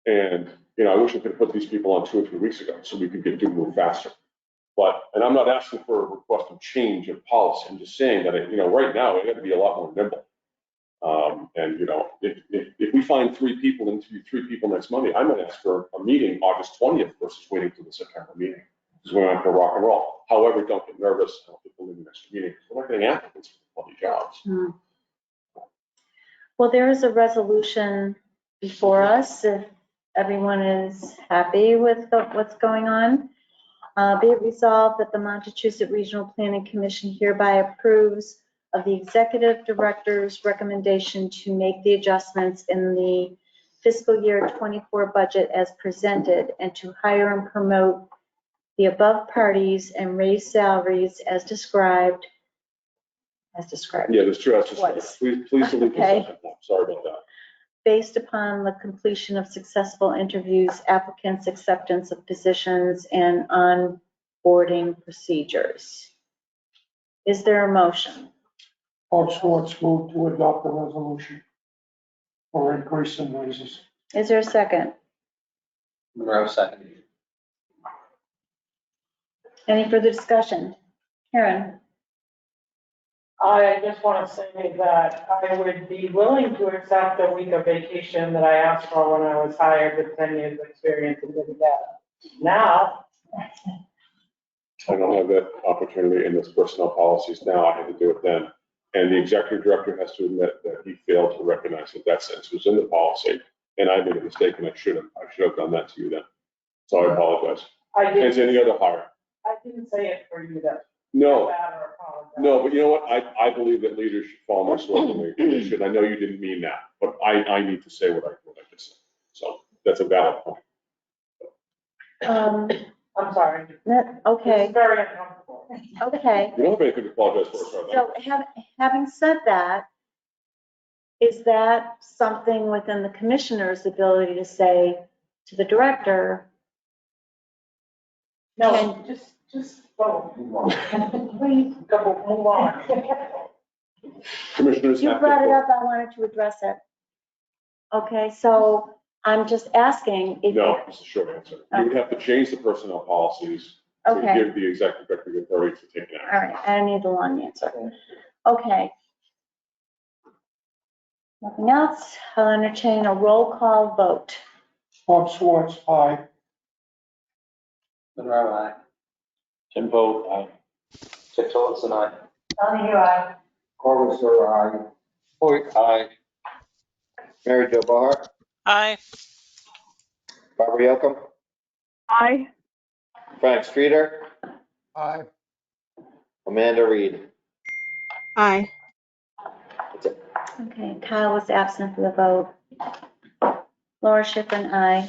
And I wish we could put these people on 2 or 3 weeks ago so we could move faster. And I'm not asking for a request of change of policy. I'm just saying that right now we got to be a lot more nimble. And, you know, if we find 3 people, interview 3 people next Monday, I might ask for a meeting August 20th versus waiting till the September meeting. Because we're not gonna rock and roll. However, don't get nervous, I don't think we'll leave the next meeting. We're not getting applicants for 20 jobs. Well, there is a resolution before us, if everyone is happy with what's going on. Be it resolved that the Montechusett Regional Planning Commission hereby approves of the executive director's recommendation to make the adjustments in the fiscal year 24 budget as presented and to hire and promote the above parties and raise salaries as described. Yeah, that's true. That's just, Twice. please delete the Okay. second one. Sorry about that. Based upon the completion of successful interviews, applicants' acceptance of positions, and onboarding procedures. Is there a motion? Bob Schwartz moved to adopt the resolution for increase in raises. Is there a second? Monroe, second. Any further discussion? Karen? I just want to say that I would be willing to accept a week of vacation that I asked for when I was hired with 10 years of experience and didn't get it. Now, I don't have that opportunity in this personnel policies now. I had to do it then. And the executive director has to admit that he failed to recognize that sentence was in the policy. And I made a mistake and I should have done that to you then. So I apologize. As any other hire. I didn't say it for you to No, bad or apologize. no, but you know what? I believe that leaders should follow my sword and they should. I know you didn't mean that, but I need to say what I just said. So that's a valid point. I'm sorry. Okay, It's very uncomfortable. okay. You don't have anything to apologize for, sorry. So having said that, is that something within the commissioner's ability to say to the director? No, just go. Please go, move on. Commissioners You have brought it to. up, I wanted to address it. Okay, so I'm just asking if. No, it's a short answer. You would have to change the personnel policies to Okay. give the executive director the authority to take an All action. right, I need the long answer. Okay. Nothing else? I'll entertain a roll call vote. Bob Schwartz, aye. Monroe, aye. Jim Vogt, aye. Chip Phillips, aye. Tony, you are. Carlos, aye. Hoyt, aye. Mary Jo Bahar, Aye. Barbara Yocum, Aye. Frank Streeter, Aye. Amanda Reed. Aye. That's it. Okay, Kyle was absent for the vote. Laura Schifrin, aye.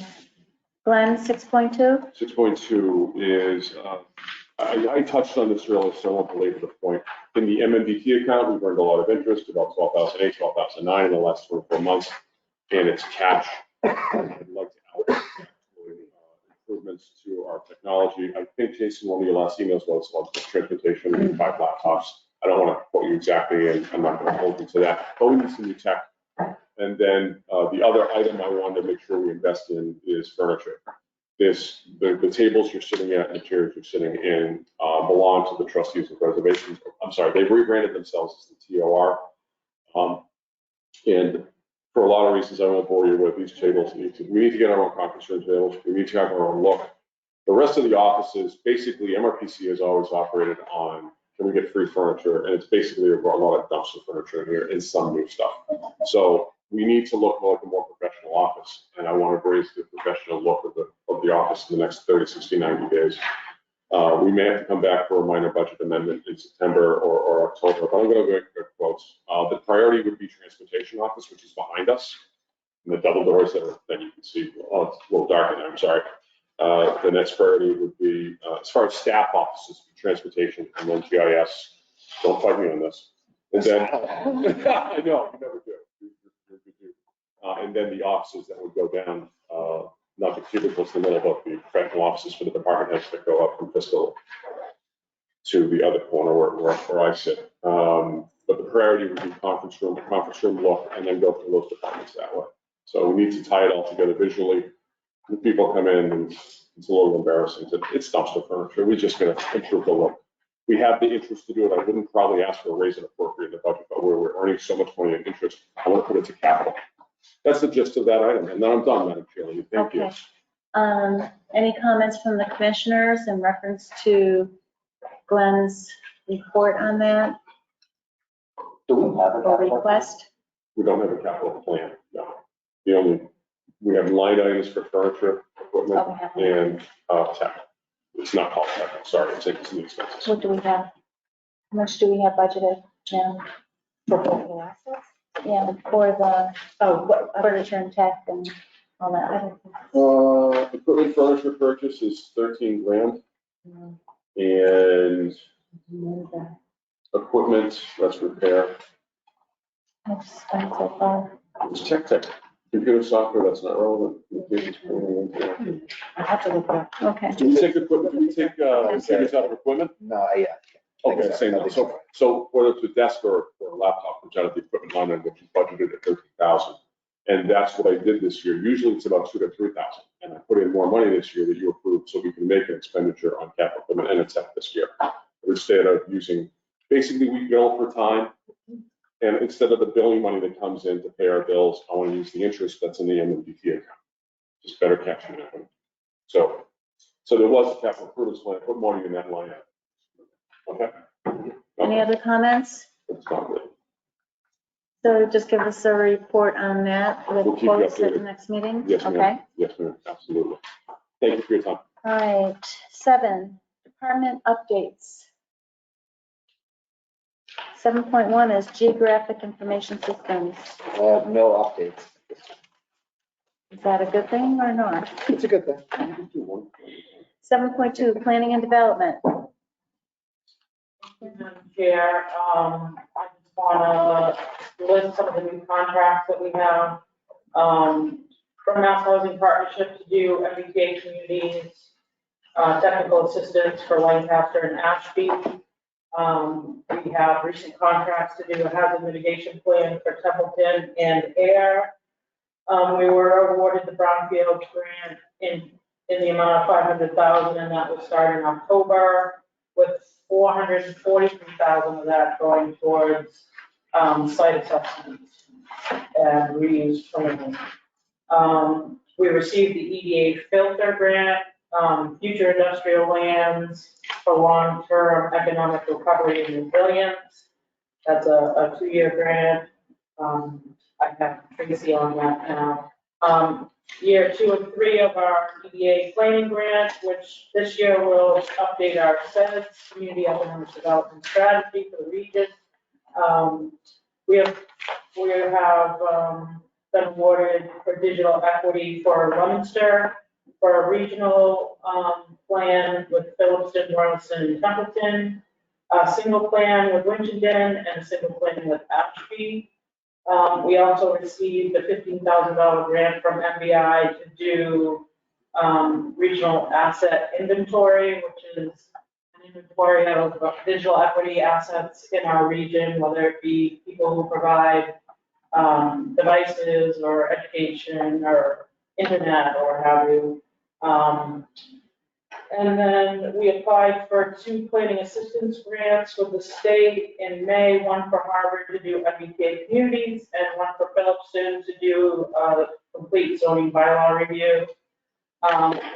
Glenn, 6.2? 6.2 is, I touched on this earlier, so I won't belabor the point. In the MMDT account, we've earned a lot of interest, about 12,008, 12,009 in the last 24 months, and it's cash. I'd like to allocate improvements to our technology. I think Jason, one of your last emails was about transportation and 5 laptops. I don't want to quote you exactly, and I'm not going to hold you to that, but we need some new tech. And then the other item I wanted to make sure we invest in is furniture. The tables you're sitting at and the chairs you're sitting in belong to the trustees of reservations. I'm sorry, they've rebranded themselves as the TOR. And for a lot of reasons, I won't bore you with these tables. We need to get our own conference room tables. We need to have our own look. The rest of the offices, basically, MRPC has always operated on, can we get free furniture? And it's basically a lot of dumpster furniture in here and some new stuff. So we need to look like a more professional office. And I want to raise the professional look of the office in the next 30, 60, 90 days. We may have to come back for a minor budget amendment in September or October, but I'm going to go get quotes. The priority would be transportation office, which is behind us. And the double doors that you can see, oh, it's a little dark in there, I'm sorry. The next priority would be, as far as staff offices, transportation, and then GIS. Don't fight me on this. And then, I know, you never do. And then the offices that would go down, not the cubicles in the middle, but the professional offices for the department heads that go up from fiscal to the other corner where I sit. But the priority would be conference room look, and then go through those departments that way. So we need to tie it all together visually. When people come in, and it's a little embarrassing. It's dumpster furniture. We're just going to improve the look. we have the interest to do it. I wouldn't probably ask for a raise and appropriate in the budget, but where we're earning so much money in interest, I want to put it to capital. That's the gist of that item, and then I'm done, Madam Chairman. Thank you. Okay. Any comments from the commissioners in reference to Glenn's report on that Do we have a or capital? request? We don't have a capital plan, no. We have line items for furniture, equipment, Oh, we have and tech. It's not called tech, I'm sorry, it's in the expenses. What do we have? How much do we have budgeted now? For capital assets? Yeah, for the, furniture and tech and all that. I don't think- Equipment furniture purchase is 13 grand. And equipment, that's repair. I've spent so far. It's tech. Computer software, that's not relevant. I have to look it up. Okay. Do we take equipment, do we take savings out of equipment? No, yeah. Okay, same thing. So whether it's a desk or a laptop, which out of the equipment line, item, which is budgeted at 13,000. And that's what I did this year. Usually it's about 2,000 to 3,000. And I put in more money this year that you approved so we can make an expenditure on capital equipment and it's up this year. Instead of using, basically we bill for time. And instead of the billing money that comes in to pay our bills, I want to use the interest that's in the MMDT account. Just better capture that. So there was a capital improvements plan, I put money in that line. Okay. Any other comments? It's not good. So just give us a report on that with We'll keep you quotes at the updated. next meeting? Yes, Okay. ma'am. Yes, ma'am. Absolutely. Thank you for your time. All right, 7, department updates. 7.1 is geographic information systems. I have no updates. Is that a good thing or not? It's a good thing. 7.2, planning and development. Madam Chair, I just want to list some of the new contracts that we have. From Mass Housing Partnership to do MBTA communities, technical assistance for Lancaster and Ashby. We have recent contracts to do a hazard mitigation plan for Templeton and Air. We were awarded the Brownfield grant in the amount of $500,000, and that will start in October, with $443,000 of that going towards site assessments and reuse planning. We received the EDA filter grant, future industrial lands for long-term economic recovery and resilience. That's a 2-year grant. I have Tracy on that now. Year 2 and 3 of our EDA planning grant, which this year will update our CEDS, Community Economic Development Strategy for the region. We have been awarded for digital equity for Leominster, for a regional plan with Phillipston, Royston, and Templeton, a single plan with Winchendon, and a single plan with Ashby. We also received a $15,000 grant from MBI to do regional asset inventory, which is an inventory of digital equity assets in our region, whether it be people who provide devices or education or internet or have you. And then we applied for 2 planning assistance grants with the state in May, one for Harvard to do MBTA communities and one for Phillipston to do complete zoning bylaw review.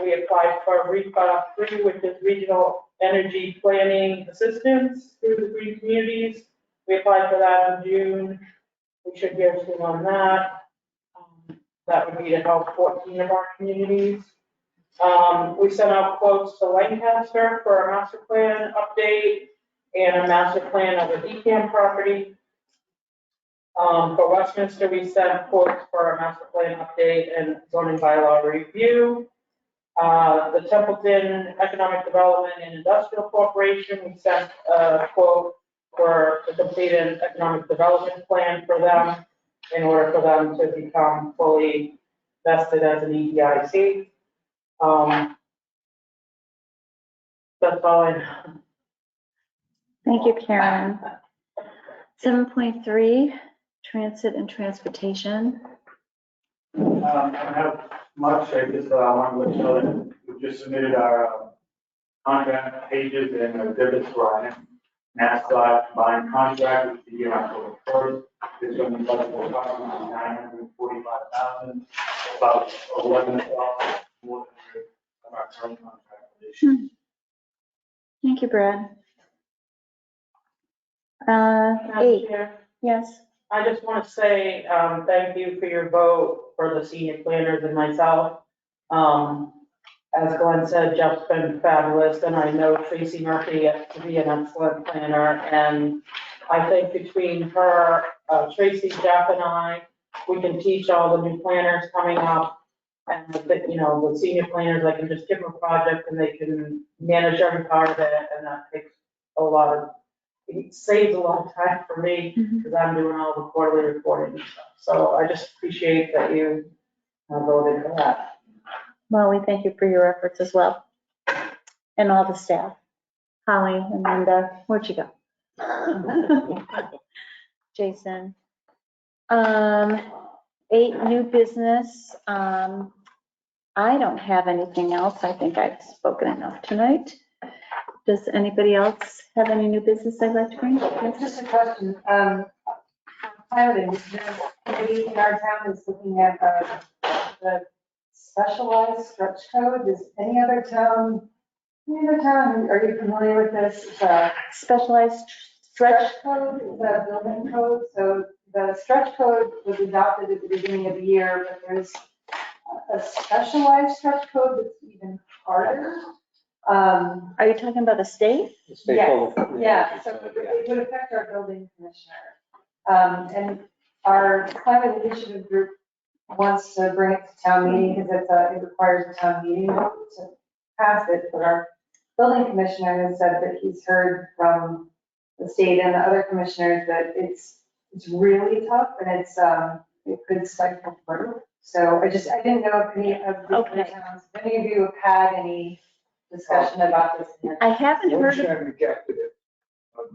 We applied for REPA 3, which is regional energy planning assistance through the green communities. We applied for that in June. We should hear soon on that. That would be to help 14 of our communities. We sent out quotes to Lancaster for a master plan update and a master plan of the DCAM property. For Westminster, we sent quotes for a master plan update and zoning bylaw review. The Templeton Economic Development and Industrial Corporation, we sent a quote for the completed economic development plan for them in order for them to become fully vested as an EDIC. That's all I know. Thank you, Karen. 7.3, transit and transportation. I don't have much. I just want to let you know that we just submitted our contract pages in Exhibit Ryan. NASDOT combined contract, which began October 1st. It's going to be budgeted approximately $945,000, about 11 more than our current contract condition. Thank you, Brad. Madam 8, Chair, yes. I just want to say, thank you for your vote for the senior planners and myself. As Glenn said, Jeff's been fabulous, and I know Tracy Murphy to be an excellent planner. And I think between her, Tracy, Jeff, and I, we can teach all the new planners coming up. And the senior planners, I can just give them a project and they can manage every part of it, and that takes it saves a lot of time for me because I'm doing all the quarterly reporting and stuff. So I just appreciate that you voted for that. Well, we thank you for your efforts as well. And all the staff. Holly and Linda, where'd you go? Jason. 8, new business. I don't have anything else. I think I've spoken enough tonight. Does anybody else have any new business they'd like to bring? Yes. Just a question. Piloting, maybe in our town is looking at the specialized stretch code. Is any other town, are you familiar with this? Specialized stretch code is a building code. So the stretch code was adopted at the beginning of the year, but there's a specialized stretch code that's even harder. Are you talking about the state? Yeah, so it would affect our building commissioner. And our climate initiative group wants to bring it to town meeting because it requires a town meeting vote to pass it. But our building commissioner has said that he's heard from the state and the other commissioners that it's really tough and it could cycle through. So I didn't know if any of the other towns, if any of you have had any discussion about this. I haven't heard of. Wiltshire rejected it.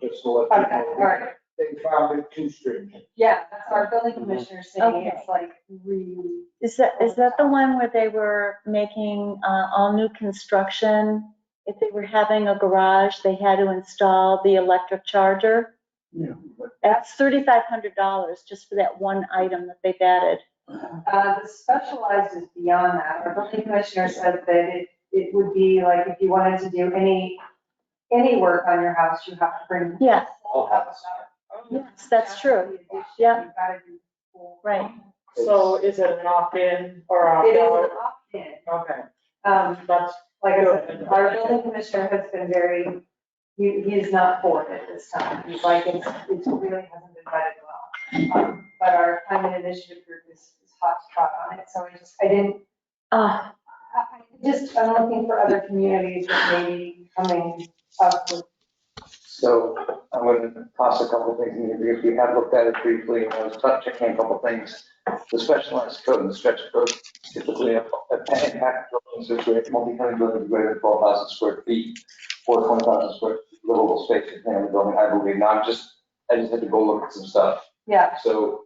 Just to let you know. All right. They found it too stringent. Yeah, that's our building commissioner saying Okay. it's like really. Is that the one where they were making all new construction? If they were having a garage, they had to install the electric charger? Yeah. That's $3,500 just for that one item that they've added. The specialized is beyond that. Our building commissioner said that it would be like if you wanted to do any work on your house, you have to bring. Yes. Full house. Yes, that's true. Yeah. You've got to do full. Right. So is it an opt-in or It is opt-out? an opt-in. Okay. That's Like I said, our building commissioner has been very, he's not for it at this time. He's like, it really hasn't been vetted well. But our climate initiative group is hot on it. So I'm looking for other communities that may be coming up with. So I'm going to toss a couple of things in here because we have looked at it briefly and I was checking a couple of things. The specialized code and the stretch code typically a packed building situation, multi-family building greater than 12,000 square feet or 20,000 square feet livable space depending on the building, I believe. Now I just had to go look at some stuff. Yeah. So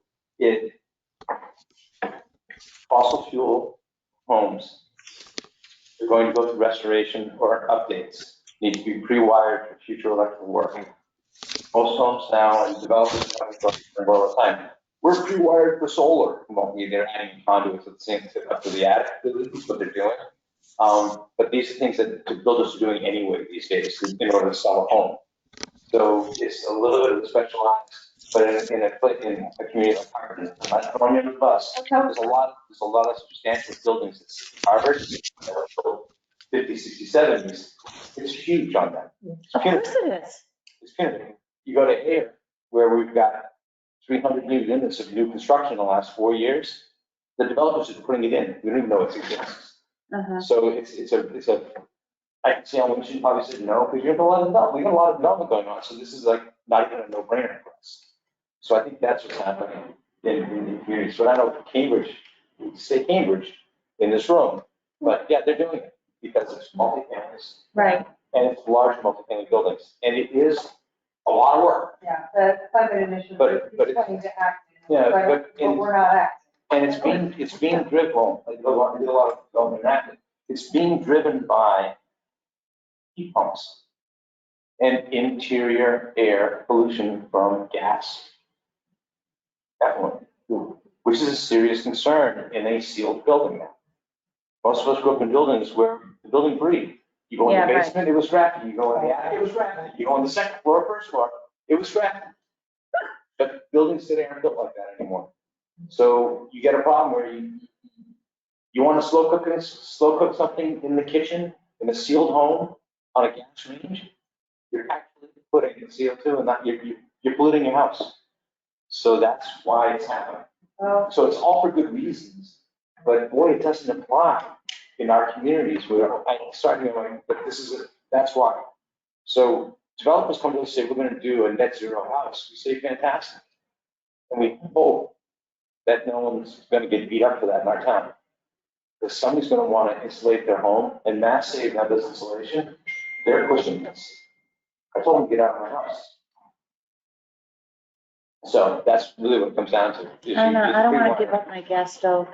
fossil fuel homes are going to go through restoration or updates, need to be pre-wired for future electrical working. Most homes now and developers all the time. We're pre-wired for solar. Well, they're adding conduits at the same time up to the attic. That's what they're doing. But these are things that builders are doing anyway these days in order to sell a home. So it's a little bit of specialized, but in a community like Harvard, I'm not throwing you under the bus. There's a lot of substantial buildings that Harvard, 50, 60, 70s. It's huge on them. Of course it is. It's punitive. You go to Air, where we've got 300 new units of new construction in the last 4 years. The developers are putting it in. We don't even know it exists. So it's a. I can see how we should probably say no, because we got a lot of development going on. So this is like not even a no-brainer for us. So I think that's what's happening in communities. So I know Cambridge, we say Cambridge in this room, but yeah, they're doing it because it's multi-families. Right. And it's large multi-family buildings, and it is a lot of work. Yeah, the climate initiative is trying to act. Yeah, but we're not acting. And it's being driven. I did a lot of development in that. It's being driven by heat pumps and interior air pollution from gas. Definitely, which is a serious concern in a sealed building. Most of us grew up in buildings where the building breathed. You go in Yeah, the right. basement, it was drafty. You go in the attic, it was drafty. You go on the second floor, first floor, it was drafty. But buildings today aren't built like that anymore. So you get a problem where you want to slow cook something in the kitchen in a sealed home on a gas range. You're actually putting CO2 and that you're polluting your house. So that's why it's happening. So it's all for good reasons, but boy, it doesn't apply in our communities where I started going, but that's why. So developers come to us and say, we're going to do a net zero house. We say, fantastic. And we hope that no one's going to get beat up for that in our town. Because somebody's going to want to insulate their home, and Mass Save now does insulation. They're pushing this. I told them to get out of my house. So that's really what it comes down to. I know, I don't want to give up my gas stove.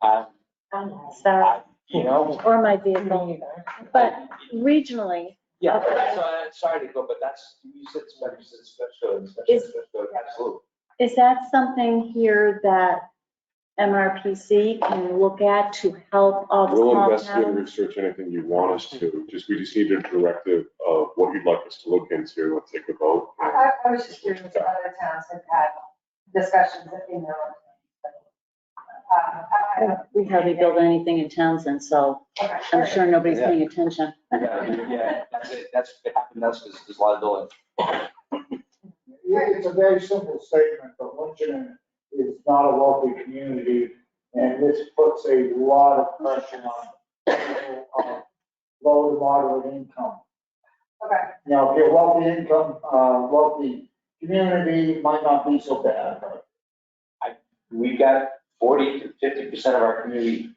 Sorry. You know. Or my vehicle. But regionally. Yeah, sorry to go, but that's, you said special, absolutely. Is that something here that MRPC can look at to help all the We'll small investigate and towns? research anything you want us to. We just need a directive of what you'd like us to look into and take a vote. I was just curious if other towns have had discussions in their own. We hardly build anything in Townsend, so I'm sure nobody's paying attention. Yeah, that's it. It happened to us because there's a lot of building. It's a very simple statement, but Winchendon is not a wealthy community, and this puts a lot of pressure on people of low to moderate income. Okay. Now, if you're wealthy community, might not be so bad, but. We've got 40 to 50% of our community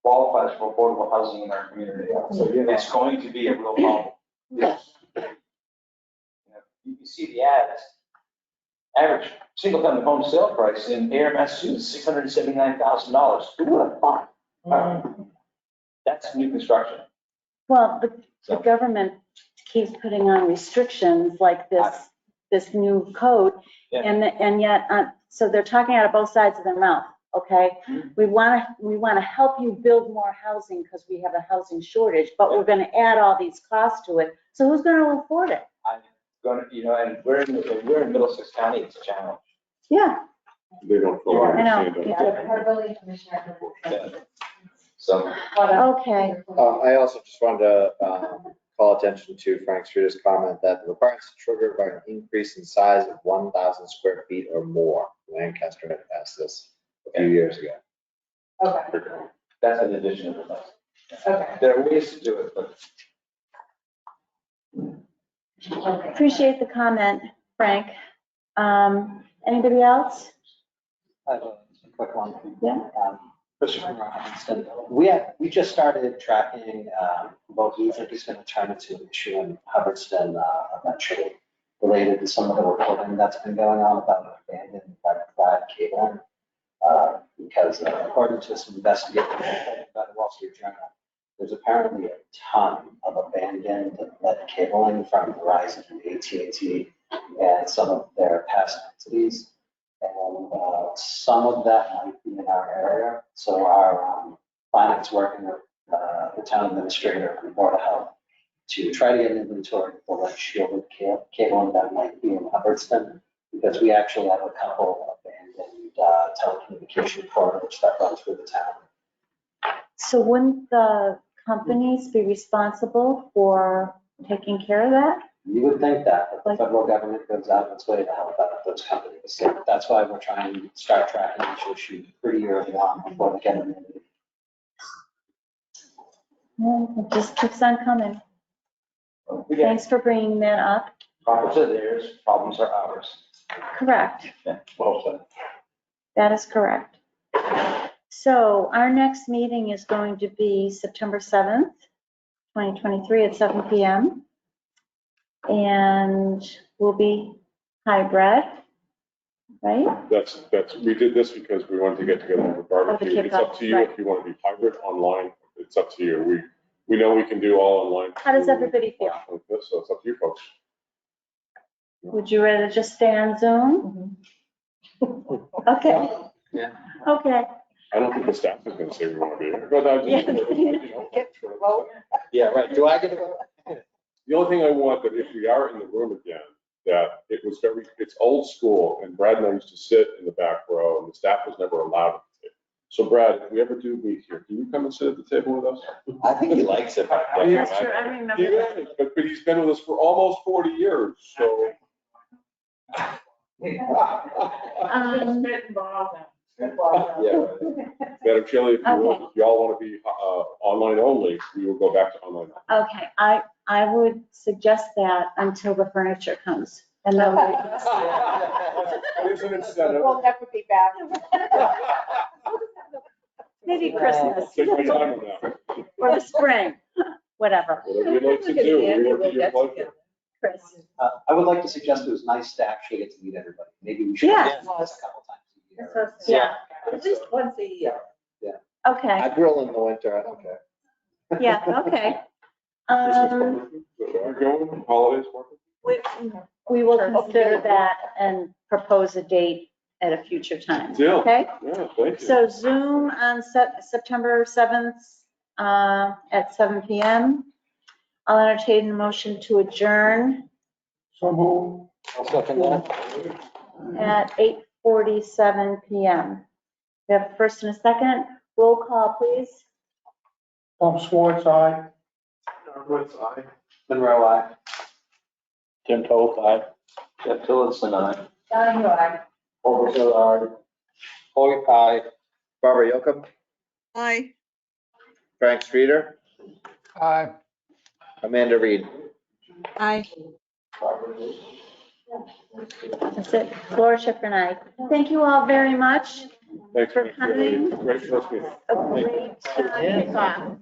qualifies for affordable housing in our community. So it's going to be a real problem. Yes. You can see the ads. Average single-family home sale price in Ayer, Massachusetts, $679,000. Who would have thought? That's new construction. Well, the government keeps putting on restrictions like this new code, and yet, so they're talking out of both sides of their mouth, okay? We want to help you build more housing because we have a housing shortage, but we're going to add all these costs to it. So who's going to afford it? I'm going to, and we're in Middlesex County, it's a challenge. Yeah. They don't fully understand it. Our building commissioner. So. Okay. I also just wanted to call attention to Frank Streeter's comment that the requirements are triggered by an increase in size of 1,000 square feet or more. Lancaster had passed this a few years ago. Okay. That's an addition to the. Okay. There are ways to do it, but. Appreciate the comment, Frank. Anybody else? I have a quick one. Yeah. Christopher Robinson. We just started tracking what we think is going to turn into an issue in Hubbardston eventually, related to some of the reporting that's been going on about abandoned flat cabling. Because according to some investigation by the Wall Street Journal, there's apparently a ton of abandoned lead cabling from Verizon and AT&T and some of their past entities. And some of that might be in our area. So our finance working with the town administrator and Board of Health to try to get an inventory of the lead shielded cabling that might be in Hubbardston, because we actually have a couple abandoned telecommunication corridors that run through the town. So wouldn't the companies be responsible for taking care of that? You would think that, but the federal government goes out of its way to help out those companies. So that's why we're trying to start tracking this issue pretty early on before they get in. It just keeps on coming. Thanks for bringing that up. Problems are theirs, problems are ours. Correct. Yeah, well said. That is correct. So our next meeting is going to be September 7th, 2023 at 7 p.m. And we'll be hybrid, right? We did this because we wanted to get together for barbecue. It's up to you if you want to be hybrid online. It's up to you. We know we can do all online. How does everybody feel? Like this, so it's up to you folks. Would you rather just stay on Zoom? Okay. Yeah. Okay. I don't think the staff is gonna say we want to be here. But I just, you know, Yeah, right. Do I get to vote? the only thing I want, that if we are in the room again, that it's old school, and Brad and I used to sit in the back row, and the staff was never allowed at the table. So Brad, if we ever do meet here, can you come and sit at the table with us? I think he likes it. That's true, I remember that. Yeah, but he's been with us for almost 40 years, so. Um, Yeah. Madam Shelley, if y'all want to be online only, we will go back to online. Okay, I would suggest that until the furniture comes. And then There's an incentive. We'll never be back. maybe Christmas Take my time on that. or the spring, whatever. Whatever you'd like to do, we will be your pleasure. Chris. I would like to suggest it was nice to actually get to meet everybody. Maybe we should. Yeah. do this a couple times a year. Yeah, At least once a year. okay, I grill in the winter, I don't care. yeah, okay. Are going, holidays working? We will consider that and propose a date at a future time, Deal. okay? Yeah, thank you. So Zoom on September 7th at 7 PM. I'll entertain a motion to adjourn So move. I'll second that. at 8:47 PM. We have a first and a second. Roll call, please. Tom Schwartz, aye. Monroe, I. Tim Toth, aye. Jeff Tillotson, aye. Donahue, aye. Overfield, aye. Hoy, aye. Barbara Yocum, Aye. Frank Streeter, Aye. Amanda Reed. Aye. That's it. Laura Schifrin and I. Thank you all very much Thanks for coming. Great first meeting. A great kickoff.